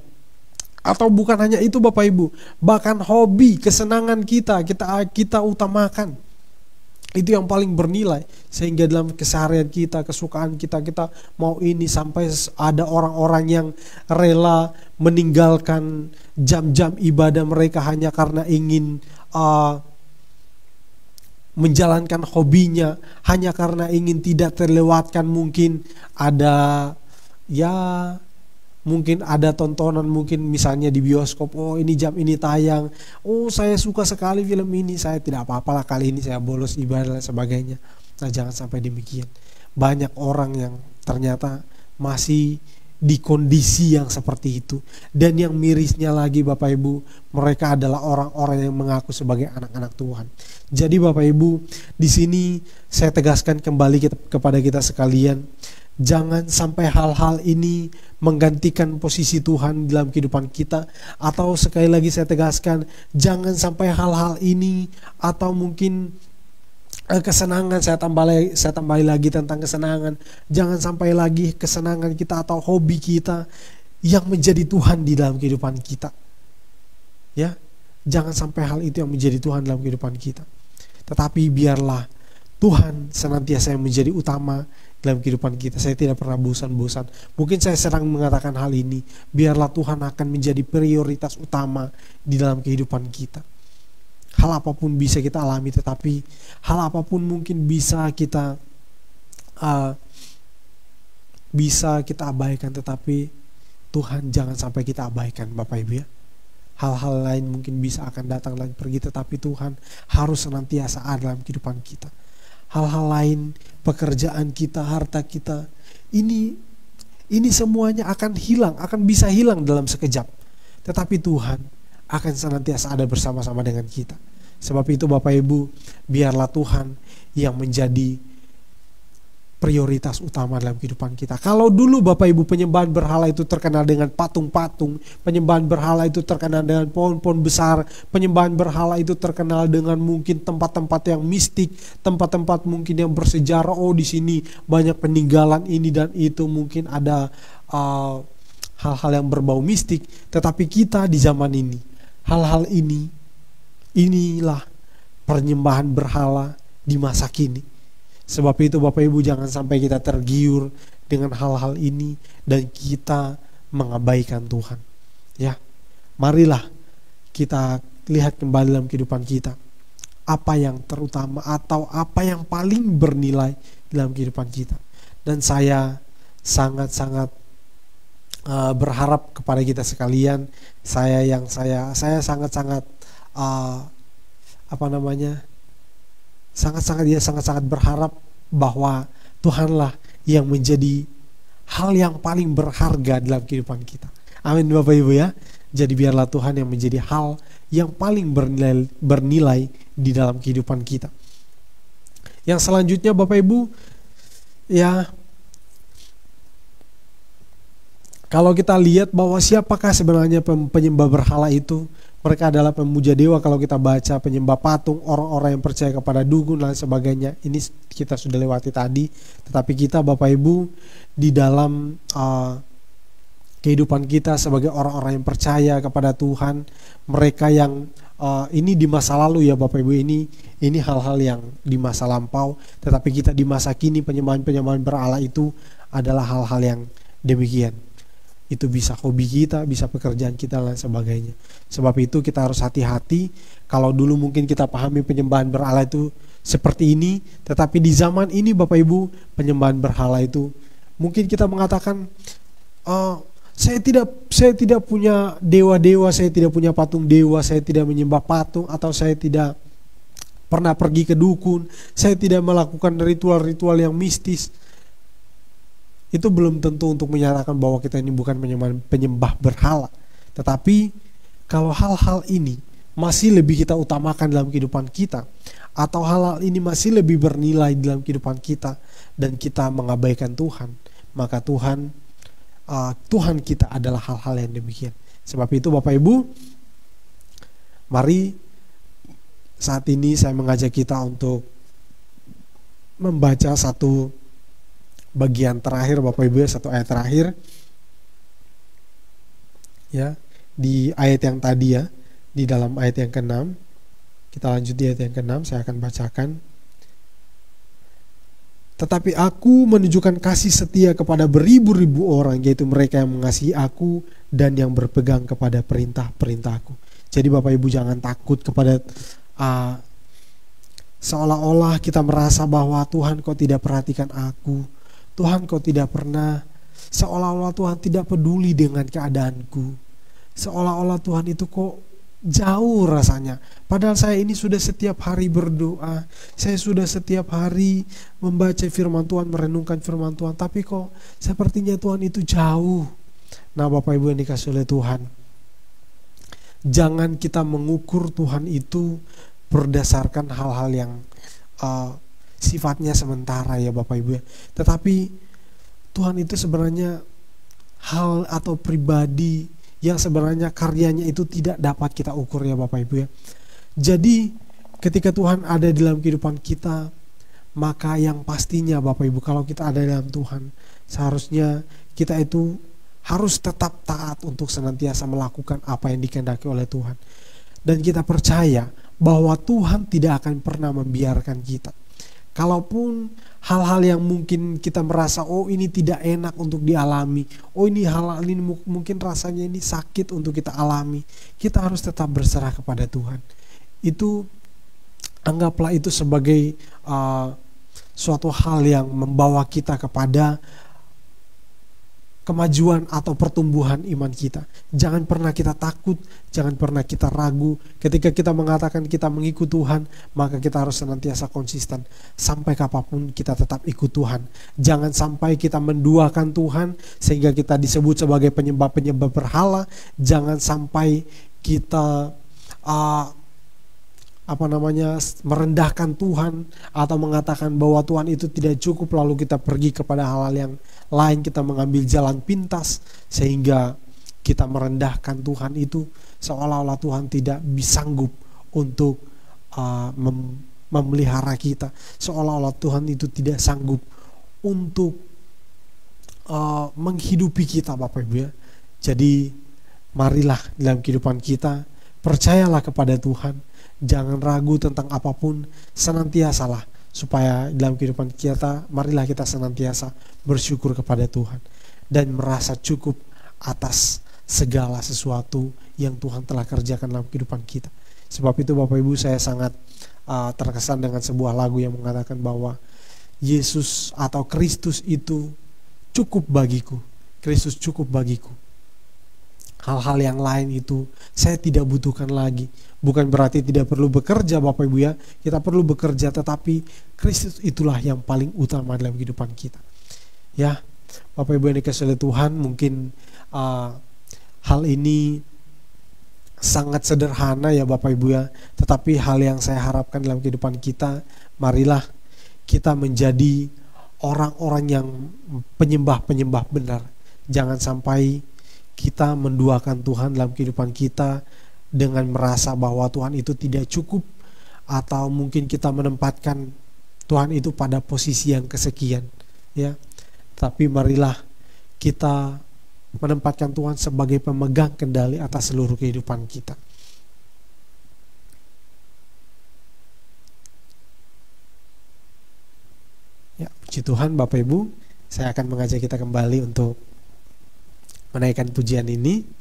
atau bukan hanya itu Bapak Ibu, bahkan hobi, kesenangan kita utamakan. Itu yang paling bernilai, sehingga dalam keseharian kita, kesukaan kita mau ini, sampai ada orang-orang yang rela meninggalkan jam-jam ibadah mereka hanya karena ingin menjalankan hobinya, hanya karena ingin tidak terlewatkan mungkin ada tontonan, mungkin misalnya di bioskop, oh ini jam ini tayang, oh saya suka sekali film ini, saya tidak apa-apalah kali ini saya bolos ibadah dan sebagainya. Nah, jangan sampai demikian. Banyak orang yang ternyata masih di kondisi yang seperti itu. Dan yang mirisnya lagi Bapak Ibu, mereka adalah orang-orang yang mengaku sebagai anak-anak Tuhan. Jadi Bapak Ibu, di sini saya tegaskan kembali kepada kita sekalian, jangan sampai hal-hal ini menggantikan posisi Tuhan dalam kehidupan kita. Atau sekali lagi saya tegaskan, jangan sampai hal-hal ini atau mungkin kesenangan, saya tambahi lagi tentang kesenangan, jangan sampai lagi kesenangan kita atau hobi kita yang menjadi Tuhan di dalam kehidupan kita. Ya, jangan sampai hal itu yang menjadi Tuhan dalam kehidupan kita. Tetapi biarlah Tuhan senantiasa yang menjadi utama dalam kehidupan kita. Saya tidak pernah bosan-bosan. Mungkin saya sering mengatakan hal ini, biarlah Tuhan akan menjadi prioritas utama di dalam kehidupan kita. Hal apapun bisa kita alami, tetapi hal apapun mungkin bisa kita abaikan, tetapi Tuhan jangan sampai kita abaikan Bapak Ibu ya. Hal-hal lain mungkin bisa akan datang lagi pergi, tetapi Tuhan harus senantiasa ada dalam kehidupan kita. Hal-hal lain, pekerjaan kita, harta kita, ini semuanya akan hilang, akan bisa hilang dalam sekejap. Tetapi Tuhan akan senantiasa ada bersama-sama dengan kita. Sebab itu Bapak Ibu, biarlah Tuhan yang menjadi prioritas utama dalam kehidupan kita. Kalau dulu Bapak Ibu penyembahan berhala itu terkenal dengan patung-patung, penyembahan berhala itu terkenal dengan pohon-pohon besar, penyembahan berhala itu terkenal dengan mungkin tempat-tempat yang mistik, tempat-tempat mungkin yang bersejarah. Oh, di sini banyak peninggalan ini dan itu, mungkin ada hal-hal yang berbau mistik. Tetapi kita di zaman ini, hal-hal inilah penyembahan berhala di masa kini. Sebab itu Bapak Ibu, jangan sampai kita tergiur dengan hal-hal ini dan kita mengabaikan Tuhan. Ya, marilah kita lihat kembali dalam kehidupan kita, apa yang terutama atau apa yang paling bernilai dalam kehidupan kita. Dan saya sangat-sangat berharap kepada kita sekalian, saya sangat-sangat sangat-sangat berharap bahwa Tuhanlah yang menjadi hal yang paling berharga dalam kehidupan kita. Amin Bapak Ibu ya. Jadi biarlah Tuhan yang menjadi hal yang paling bernilai di dalam kehidupan kita. Yang selanjutnya Bapak Ibu, ya, kalau kita lihat bahwa siapakah sebenarnya penyembah berhala itu, mereka adalah pemuja dewa. Kalau kita baca penyembah patung, orang-orang yang percaya kepada dukun dan sebagainya, ini kita sudah lewati tadi. Tetapi kita Bapak Ibu di dalam kehidupan kita sebagai orang-orang yang percaya kepada Tuhan, mereka yang ini di masa lalu ya Bapak Ibu, ini hal-hal yang di masa lampau. Tetapi kita di masa kini, penyembahan berhala itu adalah hal-hal yang demikian. Itu bisa hobi kita, bisa pekerjaan kita dan sebagainya. Sebab itu kita harus hati-hati. Kalau dulu mungkin kita pahami penyembahan berhala itu seperti ini, tetapi di zaman ini Bapak Ibu, penyembahan berhala itu mungkin kita mengatakan, saya tidak punya dewa-dewa, saya tidak punya patung dewa, saya tidak menyembah patung, atau saya tidak pernah pergi ke dukun, saya tidak melakukan ritual-ritual yang mistis. Itu belum tentu untuk menyatakan bahwa kita ini bukan penyembah berhala. Tetapi kalau hal-hal ini masih lebih kita utamakan dalam kehidupan kita, atau hal-hal ini masih lebih bernilai dalam kehidupan kita, dan kita mengabaikan Tuhan, maka Tuhan kita adalah hal-hal yang demikian. Sebab itu Bapak Ibu, mari saat ini saya mengajak kita untuk membaca satu bagian terakhir Bapak Ibu, satu ayat terakhir ya, di ayat yang tadi ya, di dalam ayat yang ke-6. Kita lanjut di ayat yang ke-6, saya akan bacakan. Tetapi aku menunjukkan kasih setia kepada beribu-ribu orang, yaitu mereka yang mengasihi aku dan yang berpegang kepada perintah-perintahku. Jadi Bapak Ibu jangan takut kepada seolah-olah kita merasa bahwa Tuhan kok tidak perhatikan aku, Tuhan kok tidak pernah, seolah-olah Tuhan tidak peduli dengan keadaanku, seolah-olah Tuhan itu kok jauh rasanya. Padahal saya ini sudah setiap hari berdoa, saya sudah setiap hari membaca firman Tuhan, merenungkan firman Tuhan, tapi kok sepertinya Tuhan itu jauh. Nah Bapak Ibu yang dikasihi oleh Tuhan, jangan kita mengukur Tuhan itu berdasarkan hal-hal yang sifatnya sementara ya Bapak Ibu ya. Tetapi Tuhan itu sebenarnya hal atau pribadi yang sebenarnya karyanya itu tidak dapat kita ukur ya Bapak Ibu ya. Jadi ketika Tuhan ada dalam kehidupan kita, maka yang pastinya Bapak Ibu, kalau kita ada dalam Tuhan, seharusnya kita itu harus tetap taat untuk senantiasa melakukan apa yang dikehendaki oleh Tuhan. Dan kita percaya bahwa Tuhan tidak akan pernah membiarkan kita. Kalaupun hal-hal yang mungkin kita merasa, oh ini tidak enak untuk dialami, oh ini hal-hal ini mungkin rasanya ini sakit untuk kita alami, kita harus tetap berserah kepada Tuhan. Itu anggaplah itu sebagai suatu hal yang membawa kita kepada kemajuan atau pertumbuhan iman kita. Jangan pernah kita takut, jangan pernah kita ragu. Ketika kita mengatakan kita mengikut Tuhan, maka kita harus senantiasa konsisten. Sampai kapanpun kita tetap ikut Tuhan. Jangan sampai kita menduakan Tuhan sehingga kita disebut sebagai penyembah-penyembah berhala. Jangan sampai kita merendahkan Tuhan atau mengatakan bahwa Tuhan itu tidak cukup, lalu kita pergi kepada hal-hal yang lain, kita mengambil jalan pintas sehingga kita merendahkan Tuhan itu, seolah-olah Tuhan tidak sanggup untuk memelihara kita, seolah-olah Tuhan itu tidak sanggup untuk menghidupi kita, Bapak Ibu ya. Jadi marilah dalam kehidupan kita percayalah kepada Tuhan, jangan ragu tentang apapun, senantiasalah supaya dalam kehidupan kita, marilah kita senantiasa bersyukur kepada Tuhan dan merasa cukup atas segala sesuatu yang Tuhan telah kerjakan dalam kehidupan kita. Sebab itu Bapak Ibu, saya sangat terkesan dengan sebuah lagu yang mengatakan bahwa Yesus atau Kristus itu cukup bagiku, Kristus cukup bagiku. Hal-hal yang lain itu saya tidak butuhkan lagi. Bukan berarti tidak perlu bekerja Bapak Ibu ya, kita perlu bekerja, tetapi Kristus itulah yang paling utama dalam kehidupan kita. Ya, Bapak Ibu yang dikasihi oleh Tuhan, mungkin hal ini sangat sederhana ya Bapak Ibu ya, tetapi hal yang saya harapkan dalam kehidupan kita, marilah kita menjadi orang-orang yang penyembah-penyembah benar. Jangan sampai kita menduakan Tuhan dalam kehidupan kita dengan merasa bahwa Tuhan itu tidak cukup, atau mungkin kita menempatkan Tuhan itu pada posisi yang kesekian ya. Tapi marilah kita menempatkan Tuhan sebagai pemegang kendali atas seluruh kehidupan kita. Ya, puji Tuhan Bapak Ibu, saya akan mengajak kita kembali untuk menaikkan pujian ini.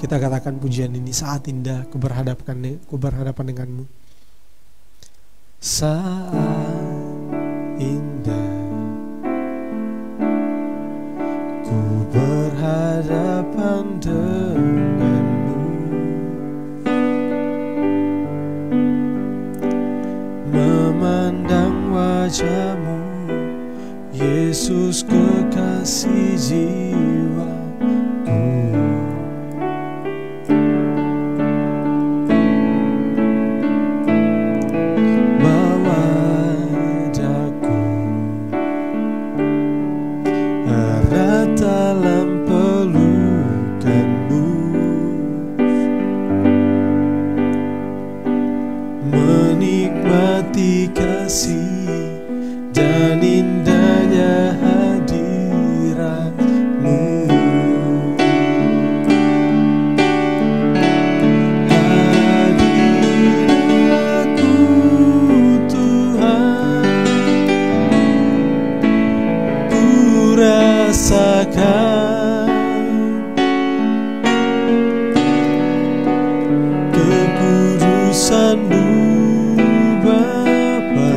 Kita katakan pujian ini, saat indah ku berhadapan denganmu. Saat indah ku berhadapan denganmu, memandang wajahmu, Yesus kekasih jiwaku. Dalam pelukanmu, menikmati kasih dan indahnya hadiratmu. Hadiratku Tuhan, ku rasakan kekudusan-Mu Bapa,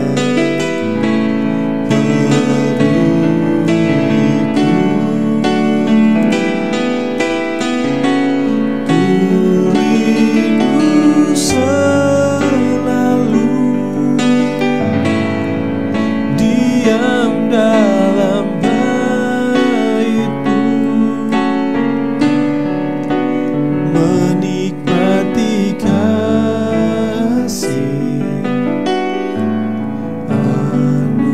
penuhiku. Ku rindu selalu diam dalam bait-Mu, menikmati kasih anugerah-Mu.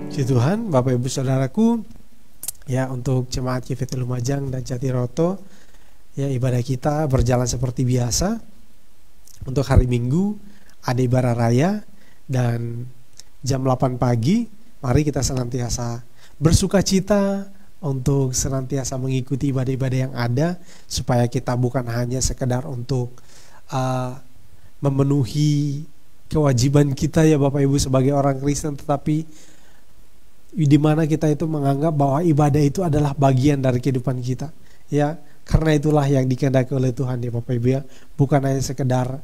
Puji Tuhan, Bapak Ibu Saudaraku, ya, untuk jemaat GVT Lumajang dan Jatiroto, ya, ibadah kita berjalan seperti biasa. Untuk hari Minggu ada ibadah raya, dan jam 8 pagi mari kita senantiasa bersuka cita untuk senantiasa mengikuti ibadah-ibadah yang ada, supaya kita bukan hanya sekedar untuk memenuhi kewajiban kita ya Bapak Ibu sebagai orang Kristen, tetapi di mana kita itu menganggap bahwa ibadah itu adalah bagian dari kehidupan kita ya. Karena itulah yang dikehendaki oleh Tuhan ya Bapak Ibu ya, bukan hanya sekedar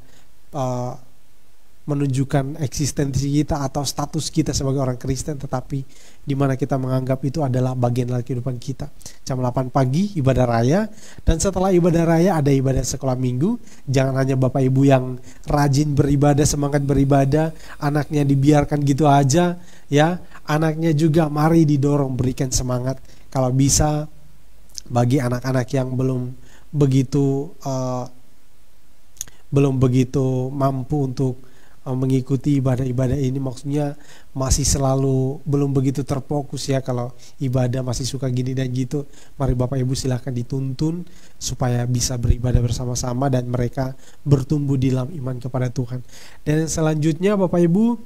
menunjukkan eksistensi kita atau status kita sebagai orang Kristen, tetapi di mana kita menganggap itu adalah bagian dari kehidupan kita. Jam 8 pagi ibadah raya, dan setelah ibadah raya ada ibadah sekolah minggu. Jangan hanya Bapak Ibu yang rajin beribadah, semangat beribadah, anaknya dibiarkan gitu aja ya. Anaknya juga mari didorong, berikan semangat. Kalau bisa bagi anak-anak yang belum begitu mampu untuk mengikuti ibadah-ibadah ini, maksudnya masih selalu belum begitu terfokus ya, kalau ibadah masih suka gini dan gitu, mari Bapak Ibu silahkan dituntun supaya bisa beribadah bersama-sama dan mereka bertumbuh di dalam iman kepada Tuhan. Dan selanjutnya Bapak Ibu,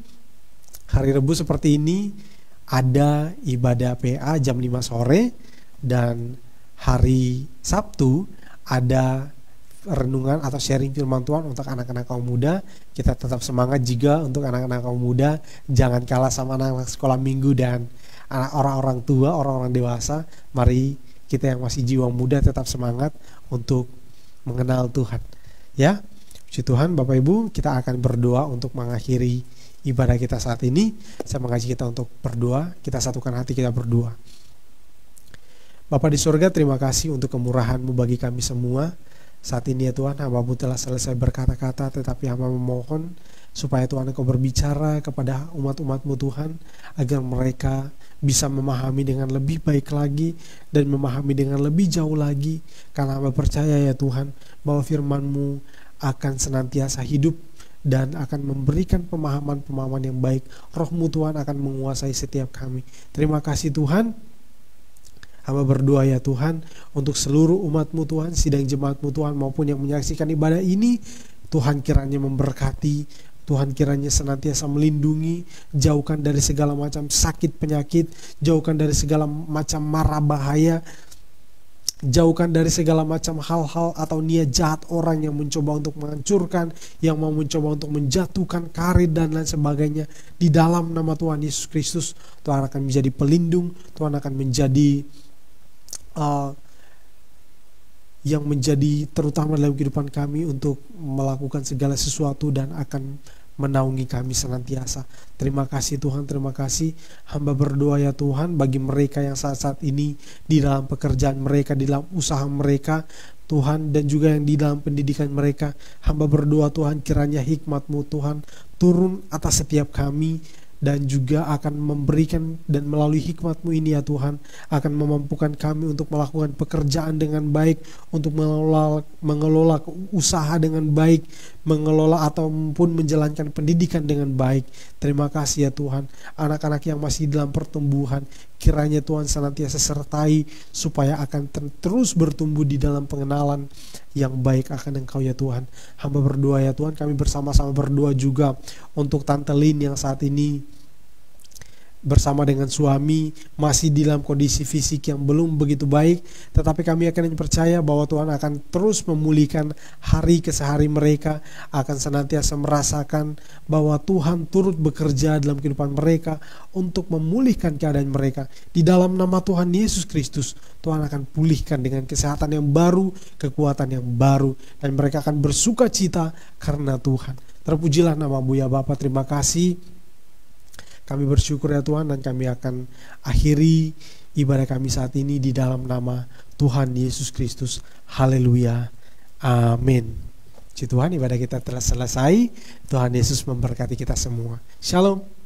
hari Rabu seperti ini ada ibadah PA jam 5 sore, dan hari Sabtu ada renungan atau sharing firman Tuhan untuk anak-anak kaum muda. Kita tetap semangat juga untuk anak-anak kaum muda, jangan kalah sama anak-anak sekolah minggu dan orang-orang tua, orang-orang dewasa. Mari kita yang masih jiwa muda tetap semangat untuk mengenal Tuhan ya. Puji Tuhan. Bapak Ibu, kita akan berdoa untuk mengakhiri ibadah kita saat ini. Saya mengajak kita untuk berdoa. Kita satukan hati, kita berdoa. Bapa di surga, terima kasih untuk kemurahan-Mu bagi kami semua. Saat ini ya Tuhan, hamba-Mu telah selesai berkata-kata, tetapi hamba memohon supaya Tuhan Engkau berbicara kepada umat-umat-Mu Tuhan, agar mereka bisa memahami dengan lebih baik lagi dan memahami dengan lebih jauh lagi. Karena hamba percaya ya Tuhan, bahwa firman-Mu akan senantiasa hidup dan akan memberikan pemahaman-pemahaman yang baik. Roh-Mu Tuhan akan menguasai setiap kami. Terima kasih Tuhan. Hamba berdoa ya Tuhan untuk seluruh umat-Mu Tuhan, sidang jemaat-Mu Tuhan, maupun yang menyaksikan ibadah ini. Tuhan kiranya memberkati, Tuhan kiranya senantiasa melindungi, jauhkan dari segala macam sakit penyakit, jauhkan dari segala macam mara bahaya, jauhkan dari segala macam hal-hal atau niat jahat orang yang mencoba untuk menghancurkan, yang mau mencoba untuk menjatuhkan karir dan lain sebagainya. Di dalam nama Tuhan Yesus Kristus, Tuhan akan menjadi pelindung, Tuhan akan menjadi yang menjadi terutama dalam kehidupan kami untuk melakukan segala sesuatu dan akan menaungi kami senantiasa. Terima kasih Tuhan, terima kasih. Hamba berdoa ya Tuhan bagi mereka yang saat-saat ini di dalam pekerjaan mereka, di dalam usaha mereka Tuhan, dan juga yang di dalam pendidikan mereka. Hamba berdoa Tuhan, kiranya hikmat-Mu Tuhan turun atas setiap kami, dan juga akan memberikan dan melalui hikmat-Mu ini ya Tuhan akan memampukan kami untuk melakukan pekerjaan dengan baik, untuk mengelola usaha dengan baik, mengelola ataupun menjalankan pendidikan dengan baik. Terima kasih ya Tuhan. Anak-anak yang masih dalam pertumbuhan, kiranya Tuhan senantiasa sertai supaya akan terus bertumbuh di dalam pengenalan yang baik akan Engkau ya Tuhan. Hamba berdoa ya Tuhan, kami bersama-sama berdoa juga untuk Tante Lin yang saat ini bersama dengan suami masih di dalam kondisi fisik yang belum begitu baik, tetapi kami akan percaya bahwa Tuhan akan terus memulihkan hari kesehari mereka, akan senantiasa merasakan bahwa Tuhan turut bekerja dalam kehidupan mereka untuk memulihkan keadaan mereka. Di dalam nama Tuhan Yesus Kristus, Tuhan akan pulihkan dengan kesehatan yang baru, kekuatan yang baru, dan mereka akan bersuka cita karena Tuhan. Terpujilah nama-Mu ya Bapa. Terima kasih. Kami bersyukur ya Tuhan, dan kami akan akhiri ibadah kami saat ini di dalam nama Tuhan Yesus Kristus. Haleluya. Amin. Puji Tuhan, ibadah kita telah selesai. Tuhan Yesus memberkati kita semua. Shalom.